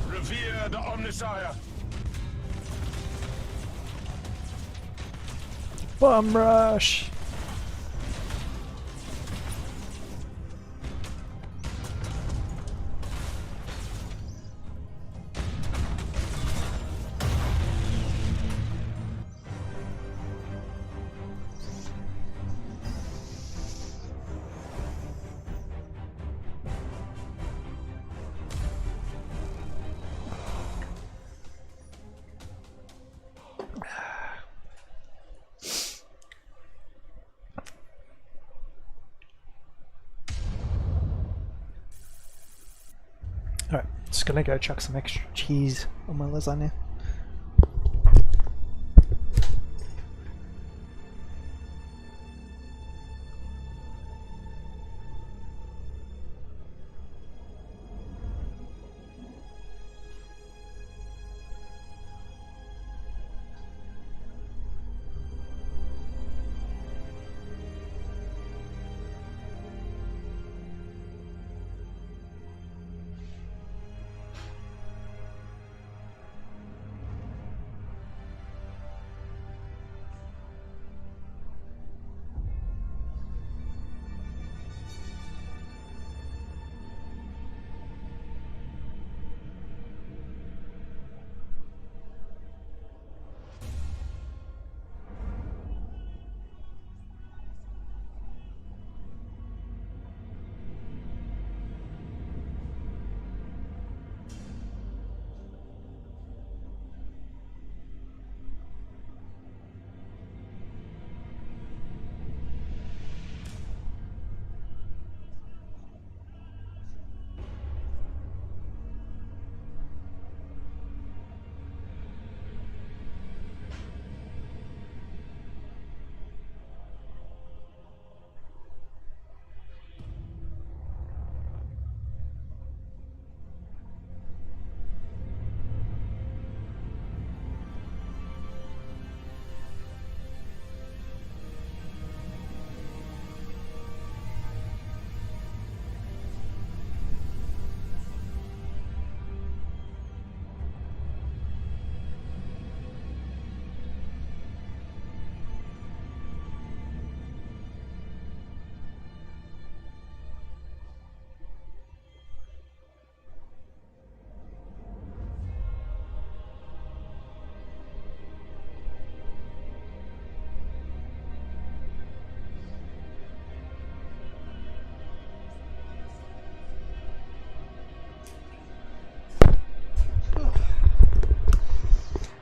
Revere the Omnisire. Bomb rush! Alright, just gonna go chuck some extra cheese on my lasagna.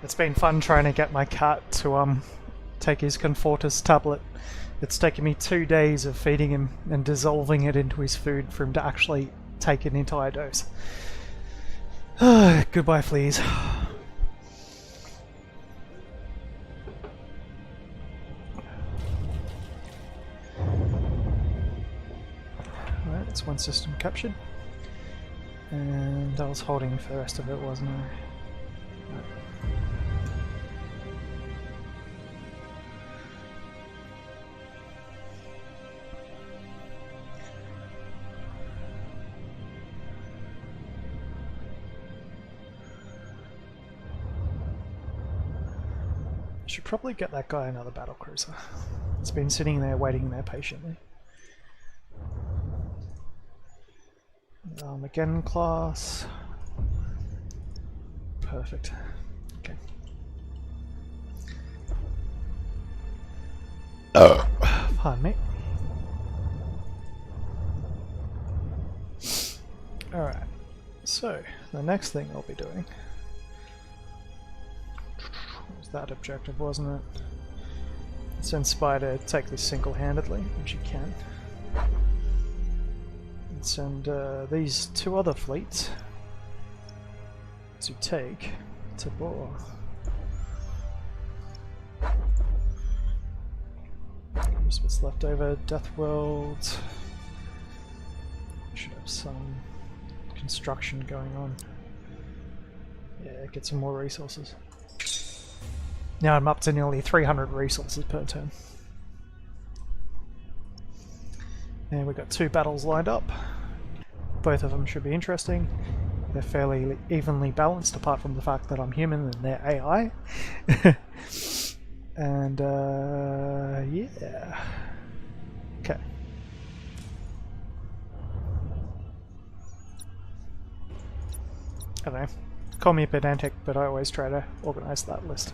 It's been fun trying to get my cat to take his Confortus tablet. It's taken me 2 days of feeding him and dissolving it into his food for him to actually take an entire dose. Goodbye, fleas. Alright, that's one system captured. And I was holding for the rest of it, wasn't I? Should probably get that guy another battlecruiser. It's been sitting there waiting there patiently. Armageddon class. Perfect. Okay. Pardon me. Alright, so the next thing I'll be doing was that objective, wasn't it? Send Spy to take this single-handedly, which you can. And send these two other fleets to take Tabor. Here's what's left over. Death World. Should have some construction going on. Yeah, get some more resources. Now I'm up to nearly 300 resources per turn. And we've got 2 battles lined up. Both of them should be interesting. They're fairly evenly balanced apart from the fact that I'm human and they're AI. And yeah. Okay. I don't know. Call me pedantic, but I always try to organize that list.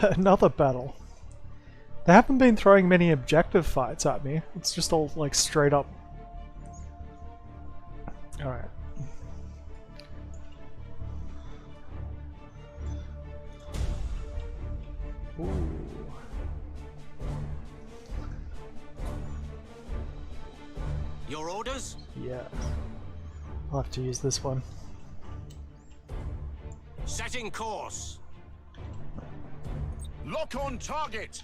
Another battle. They haven't been throwing many objective fights at me. It's just all like straight up. Alright. Ooh. Your orders? Yeah. I'll have to use this one. Setting course. Lock on target.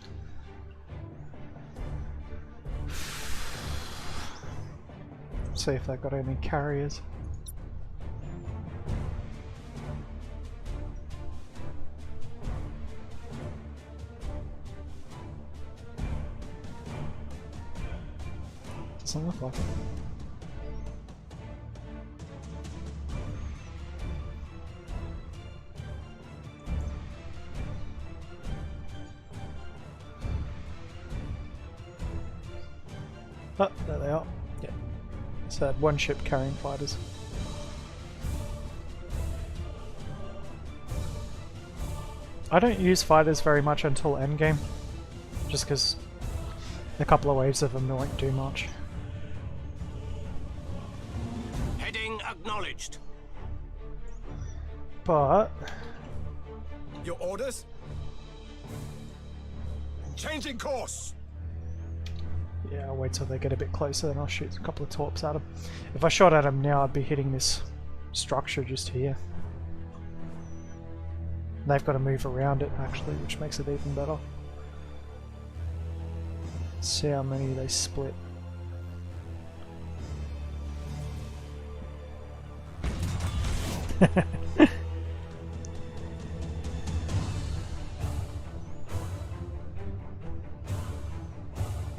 See if they've got any carriers. Doesn't look like it. Oh, there they are. Yeah. It's that one ship carrying fighters. I don't use fighters very much until endgame, just because a couple of waves of them won't do much. Heading acknowledged. But Your orders? Changing course. yeah, I'll wait till they get a bit closer and I'll shoot a couple of torps at them. If I shot at them now, I'd be hitting this structure just here. They've got to move around it actually, which makes it even better. Let's see how many they split.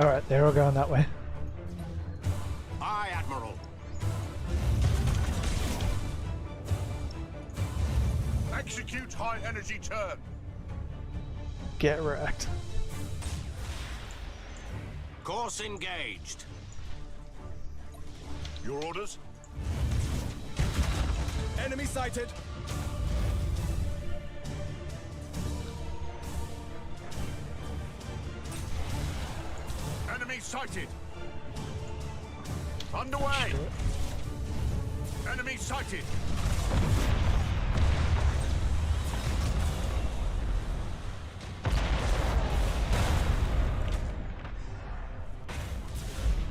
Alright, they're all going that way. Aye, Admiral. Execute high energy turn. Get wrecked. Course engaged. Your orders? Enemy sighted. Enemy sighted. Underway. Enemy sighted.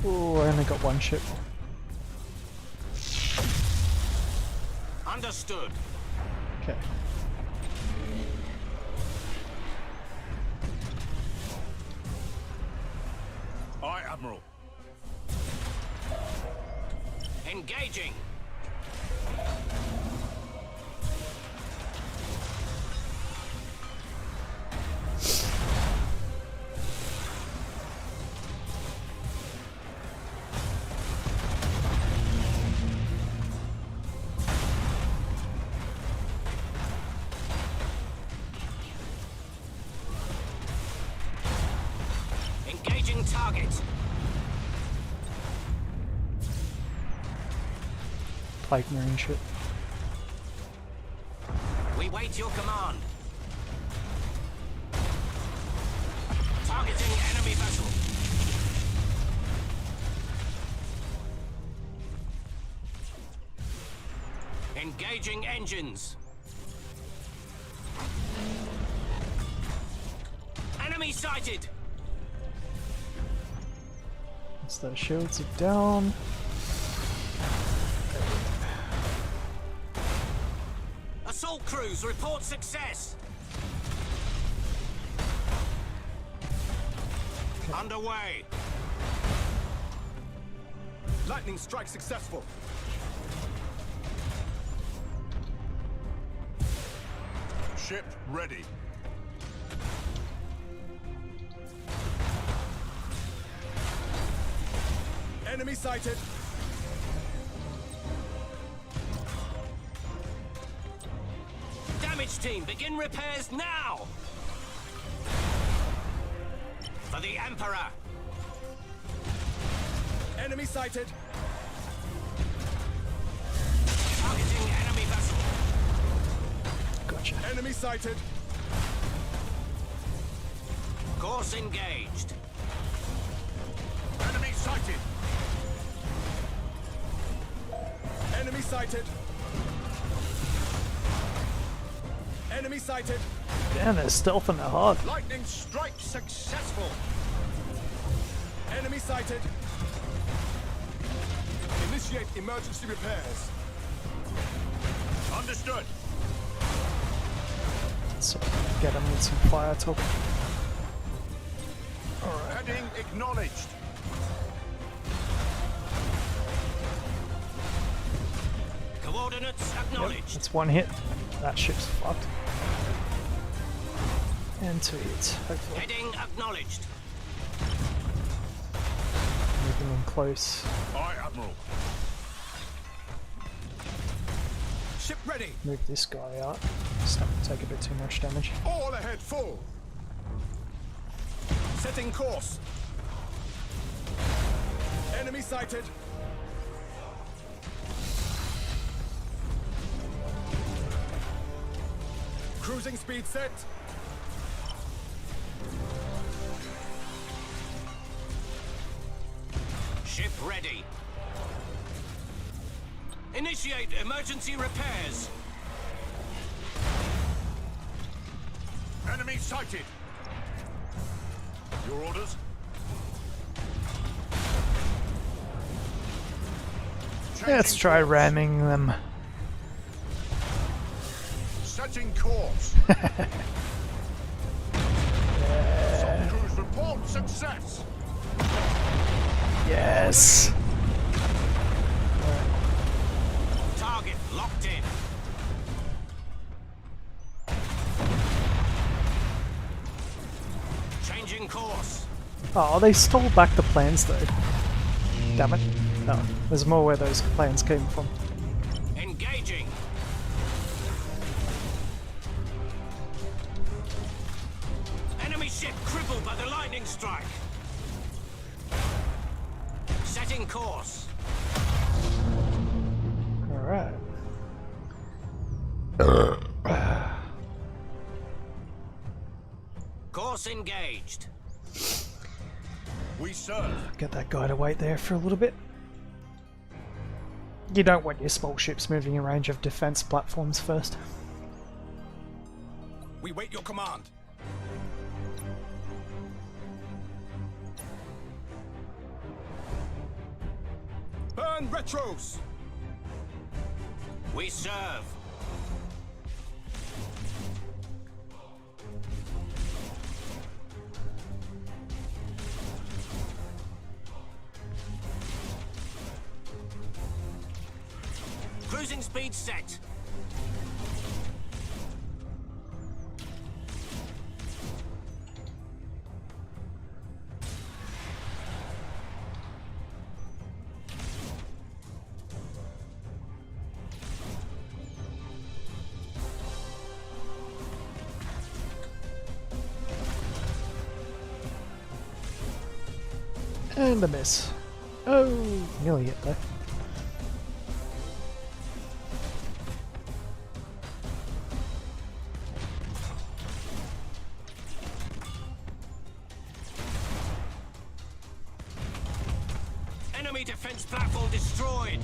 Ooh, I only got one ship. Understood. Okay. Aye, Admiral. Engaging. Engaging target. Plague Marine ship. We wait your command. Targeting enemy vessel. Engaging engines. Enemy sighted! Once those shields are down. Assault crews report success! Underway! Lightning strike successful. Ship ready. Enemy sighted. Damage team, begin repairs now! For the Emperor! Enemy sighted. Targeting enemy vessel! Gotcha. Enemy sighted. Course engaged. Enemy sighted. Enemy sighted. Enemy sighted. Damn, they're stealthing it hard. Lightning strike successful. Enemy sighted. Initiate emergency repairs. Understood. So get them with some fire talk. Heading acknowledged. Coordinates acknowledged. That's one hit. That ship's fucked. And 2 hits, hopefully. Heading acknowledged. Moving in close. Aye, Admiral. Ship ready. Move this guy out. Starting to take a bit too much damage. All ahead full. Setting course. Enemy sighted. Cruising speed set. Ship ready. Initiate emergency repairs. Enemy sighted. Your orders? Let's try ramming them. Setting course. Assault crews report success. Yes! Target locked in. Changing course. Oh, they stole back the plans though. Damn it. No, there's more where those plans came from. Engaging. Enemy ship crippled by the lightning strike. Setting course. Alright. Course engaged. We serve. Get that guy to wait there for a little bit. You don't want your small ships moving in range of defense platforms first. We wait your command. Burn retros. We serve. Cruising speed set. And a miss. Oh, nearly hit though. Enemy defense platform destroyed.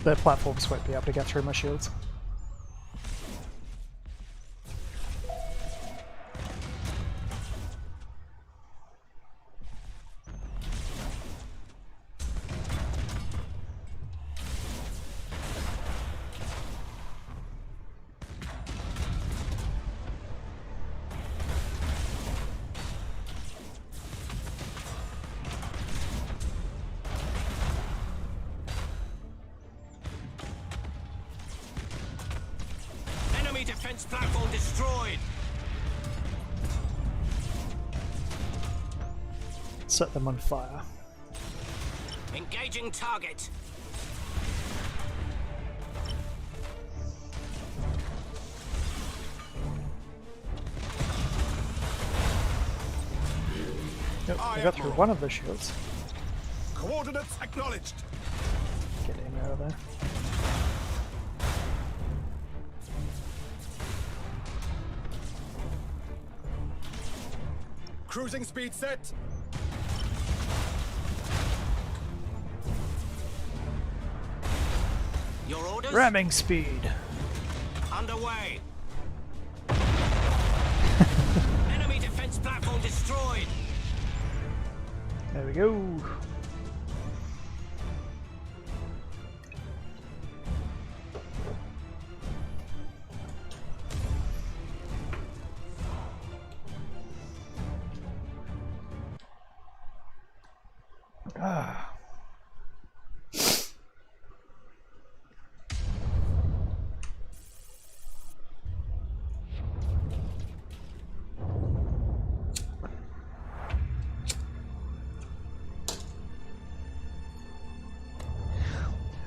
The platforms won't be able to get through my shields. defense platform destroyed. Set them on fire. Engaging target. Yep, I got through one of the shields. Coordinates acknowledged. Get him out of there. Cruising speed set. Your orders? Ramming speed. Underway. Enemy defense platform destroyed. There we go. Ah.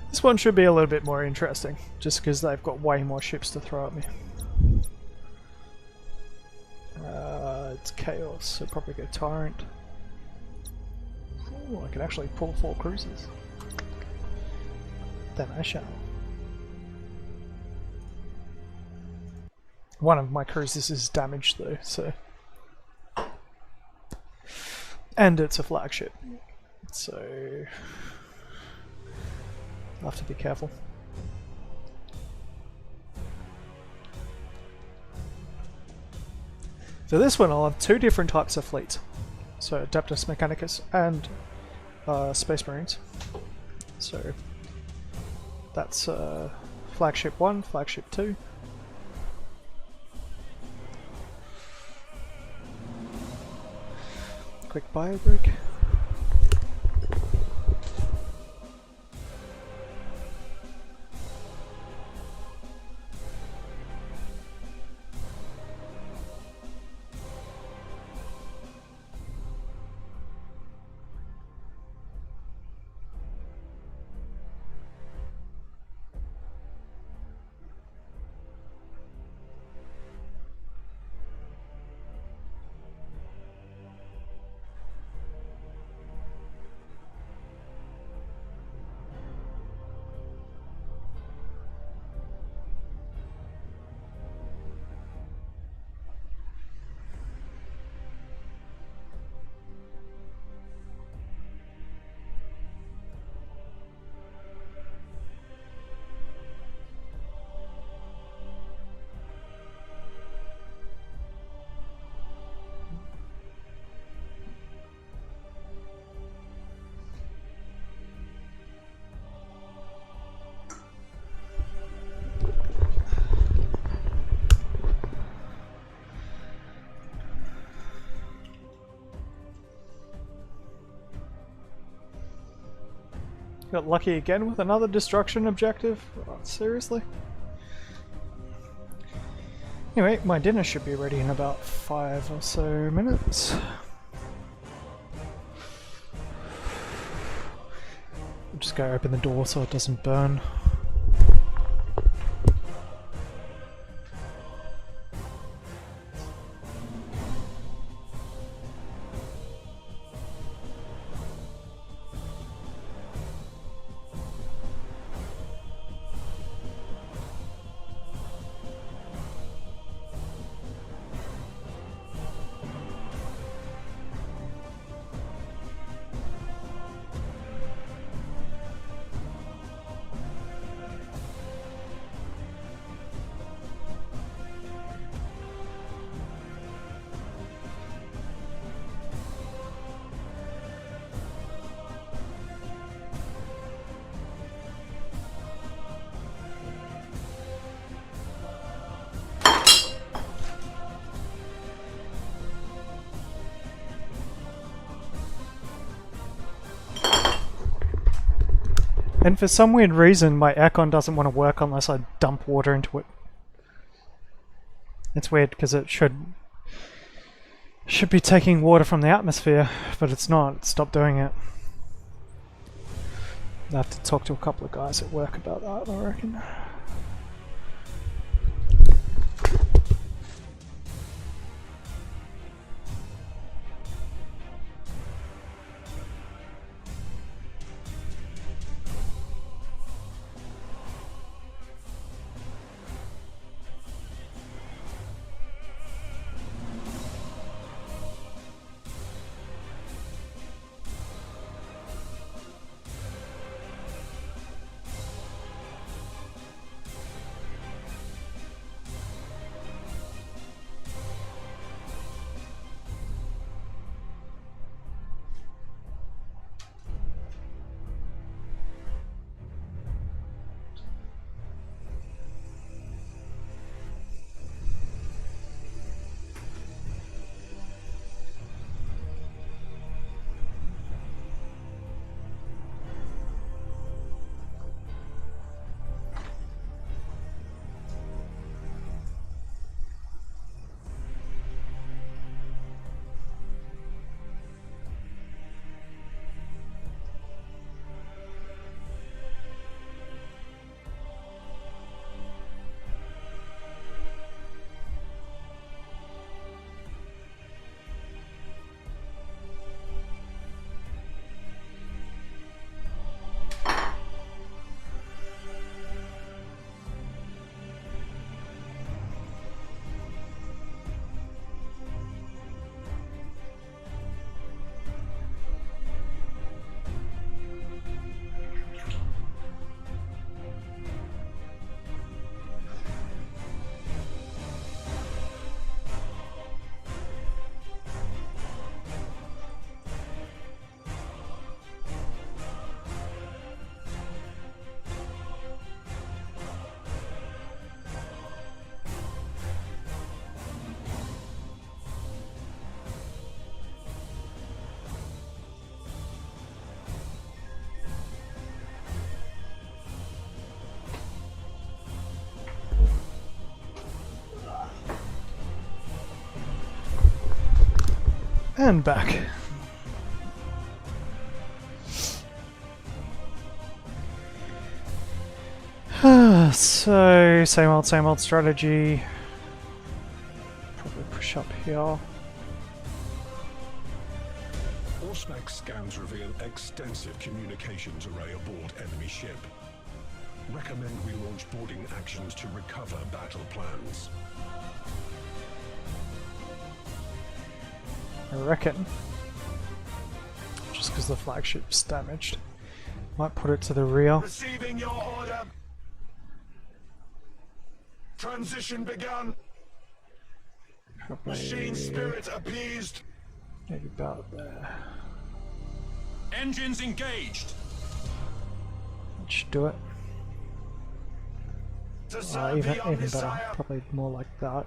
This one should be a little bit more interesting, just because they've got way more ships to throw at me. It's chaos, so probably go Tyrant. Ooh, I can actually pull 4 cruisers. Then I shall. One of my cruisers is damaged though, so... And it's a flagship, so... I'll have to be careful. For this one I'll have 2 different types of fleets. So Adeptus Mechanicus and Space Marines. So that's Flagship 1, Flagship 2. Quick bio break. Got lucky again with another destruction objective? Oh, seriously? Anyway, my dinner should be ready in about 5 or so minutes. I'll just go open the door so it doesn't burn. And for some weird reason, my aircon doesn't want to work unless I dump water into it. It's weird because it should be taking water from the atmosphere, but it's not. It stopped doing it. I have to talk to a couple of guys at work about that, I reckon. And back. So, same old strategy. Probably push up here. Horseback scans reveal extensive communications array aboard enemy ship. Recommend we launch boarding actions to recover battle plans. I reckon. Just because the flagship's damaged. Might put it to the rear. Receiving your order. Transition begun. Probably Machine spirit appeased. maybe about there. Engines engaged. That should do it. To serve Even the better. Omnissiah. Probably more like that.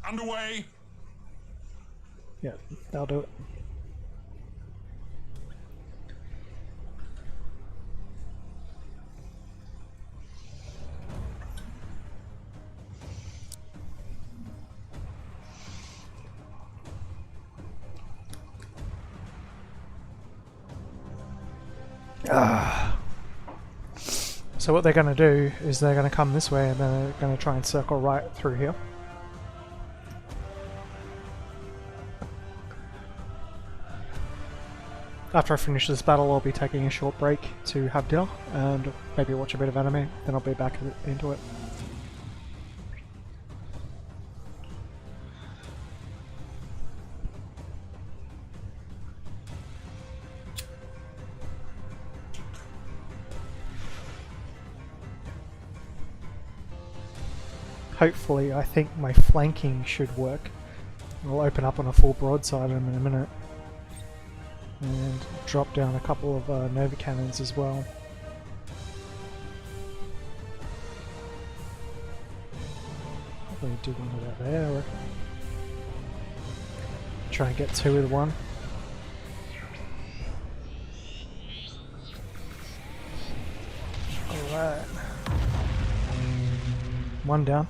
Underway. Yeah, that'll do it. So what they're going to do is they're going to come this way and then they're going to try and circle right through here. After I finish this battle, I'll be taking a short break to have dinner and maybe watch a bit of anime, then I'll be back into it. Hopefully, I think my flanking should work. I'll open up on a full broadside in a minute. And drop down a couple of Nova cannons as well. Probably do one about there, I reckon. Try and get two with one. Alright. One down.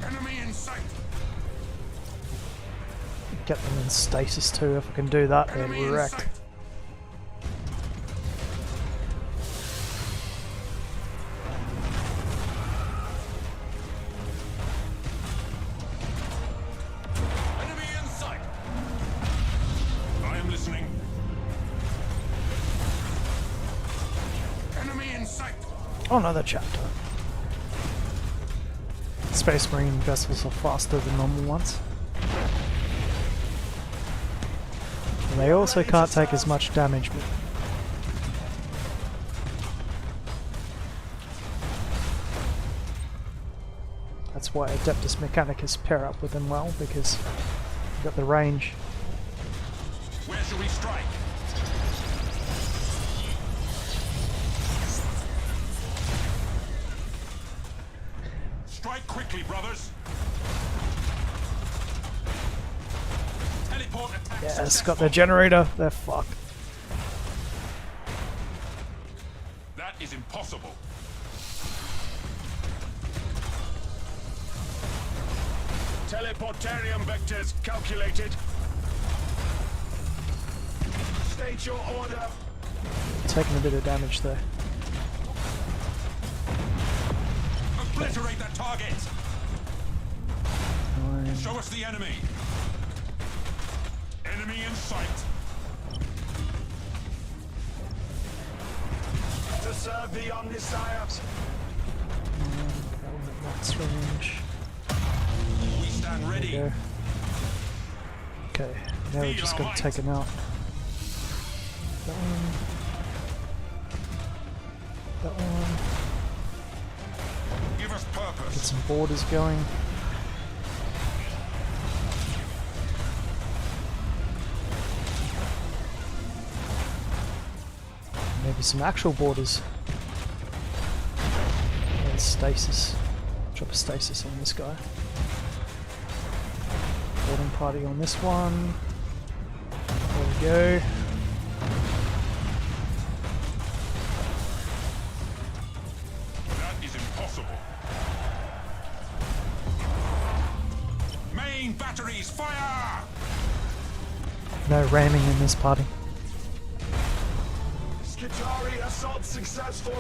Enemy in sight. Get them in stasis too. If I can do that, they're Enemy in wrecked. sight. Enemy in sight. I am listening. Enemy in sight. Oh, another chapter. Space Marine vessels are faster than normal ones. And they also can't take as much damage. But that's why Adeptus Mechanicus pair up with them well, because you've got the range. Where shall we strike? Strike quickly, brothers. Teleport attack. Yeah, it's got successful. the generator. They're fucked. That is impossible. Teleportarium vectors calculated. State your order. Taking a bit of damage there. Obliterate that target. Fine. Show us the enemy. Enemy in sight. To serve the Omniscience. Max range. We stand There ready. you go. Okay, now we just got to take him out. That one. That one. Give us Get purpose. some borders going. Maybe some actual borders. And stasis. Drop a stasis on this guy. Boarding party on this one. There we go. That is impossible. Main batteries, fire! No ramming in this party. Skitari assault successful.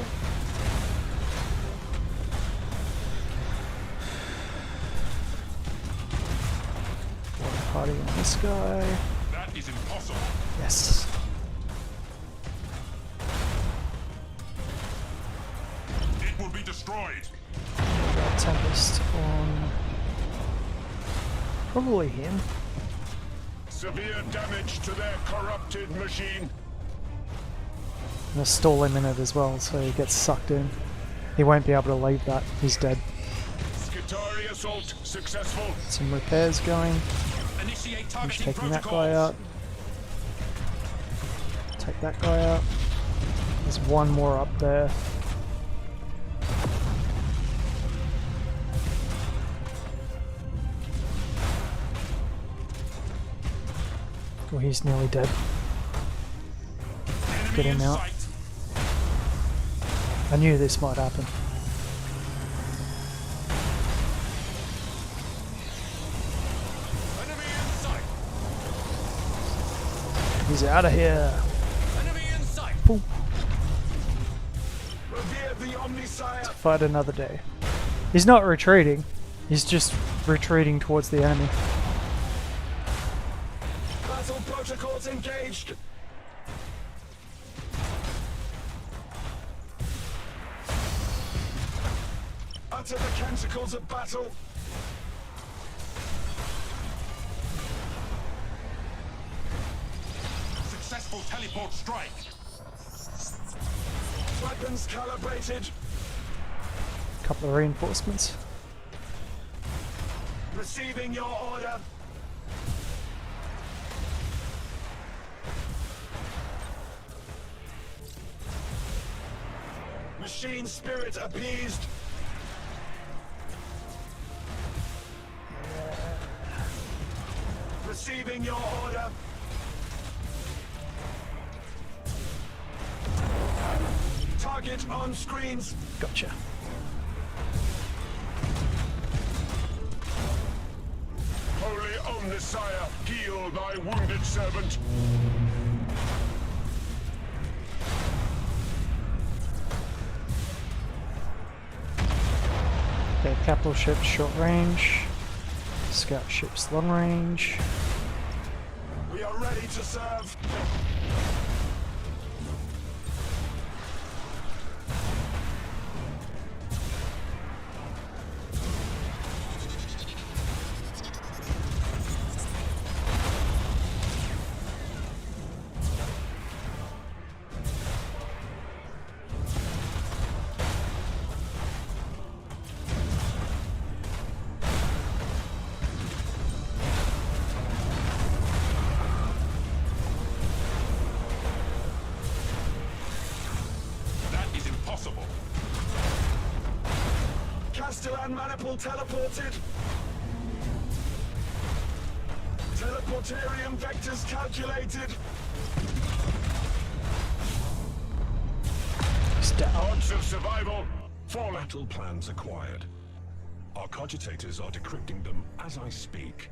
Boarding party on this guy. That is impossible. Yes. It will be destroyed. Got Tempest on. Probably him. Severe damage to their corrupted machine. I'm gonna stall him in it as well, so he gets sucked in. He won't be able to leave that. He's dead. Skitari assault successful. Some repairs going. Initiate Just targeting taking that protocols. guy out. Take that guy out. There's one more up there. Oh, he's nearly dead. Enemy Get him in out. sight. I knew this might happen. Enemy in sight. He's out of here. Enemy in sight. Boom. Revere the Omniscience. Fight another day. He's not retreating. He's just retreating towards the enemy. Battle protocols engaged. Utter the canticles of battle. Successful teleport strike. Weapons calibrated. Couple of reinforcements. Receiving your order. Machine spirit appeased. Receiving your order. Target on screens. Gotcha. Holy Omnissiah, heal thy wounded servant. Okay, capital ships short range. Scout ships long range. We are ready to serve. That is impossible. Castellan maniple teleported. Teleportarium vectors calculated. Odds of survival. 4 battle plans acquired. Our cogitators are decrypting them as I speak.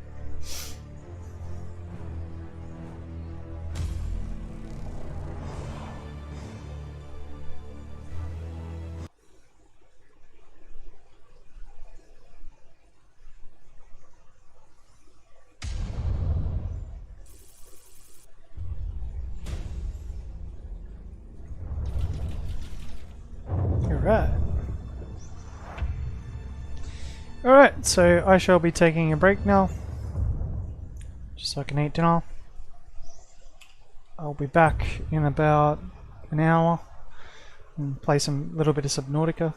Alright. Alright, so I shall be taking a break now. Just so I can eat dinner. I'll be back in about an hour and play some little bit of Subnautica.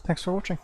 Thanks for watching.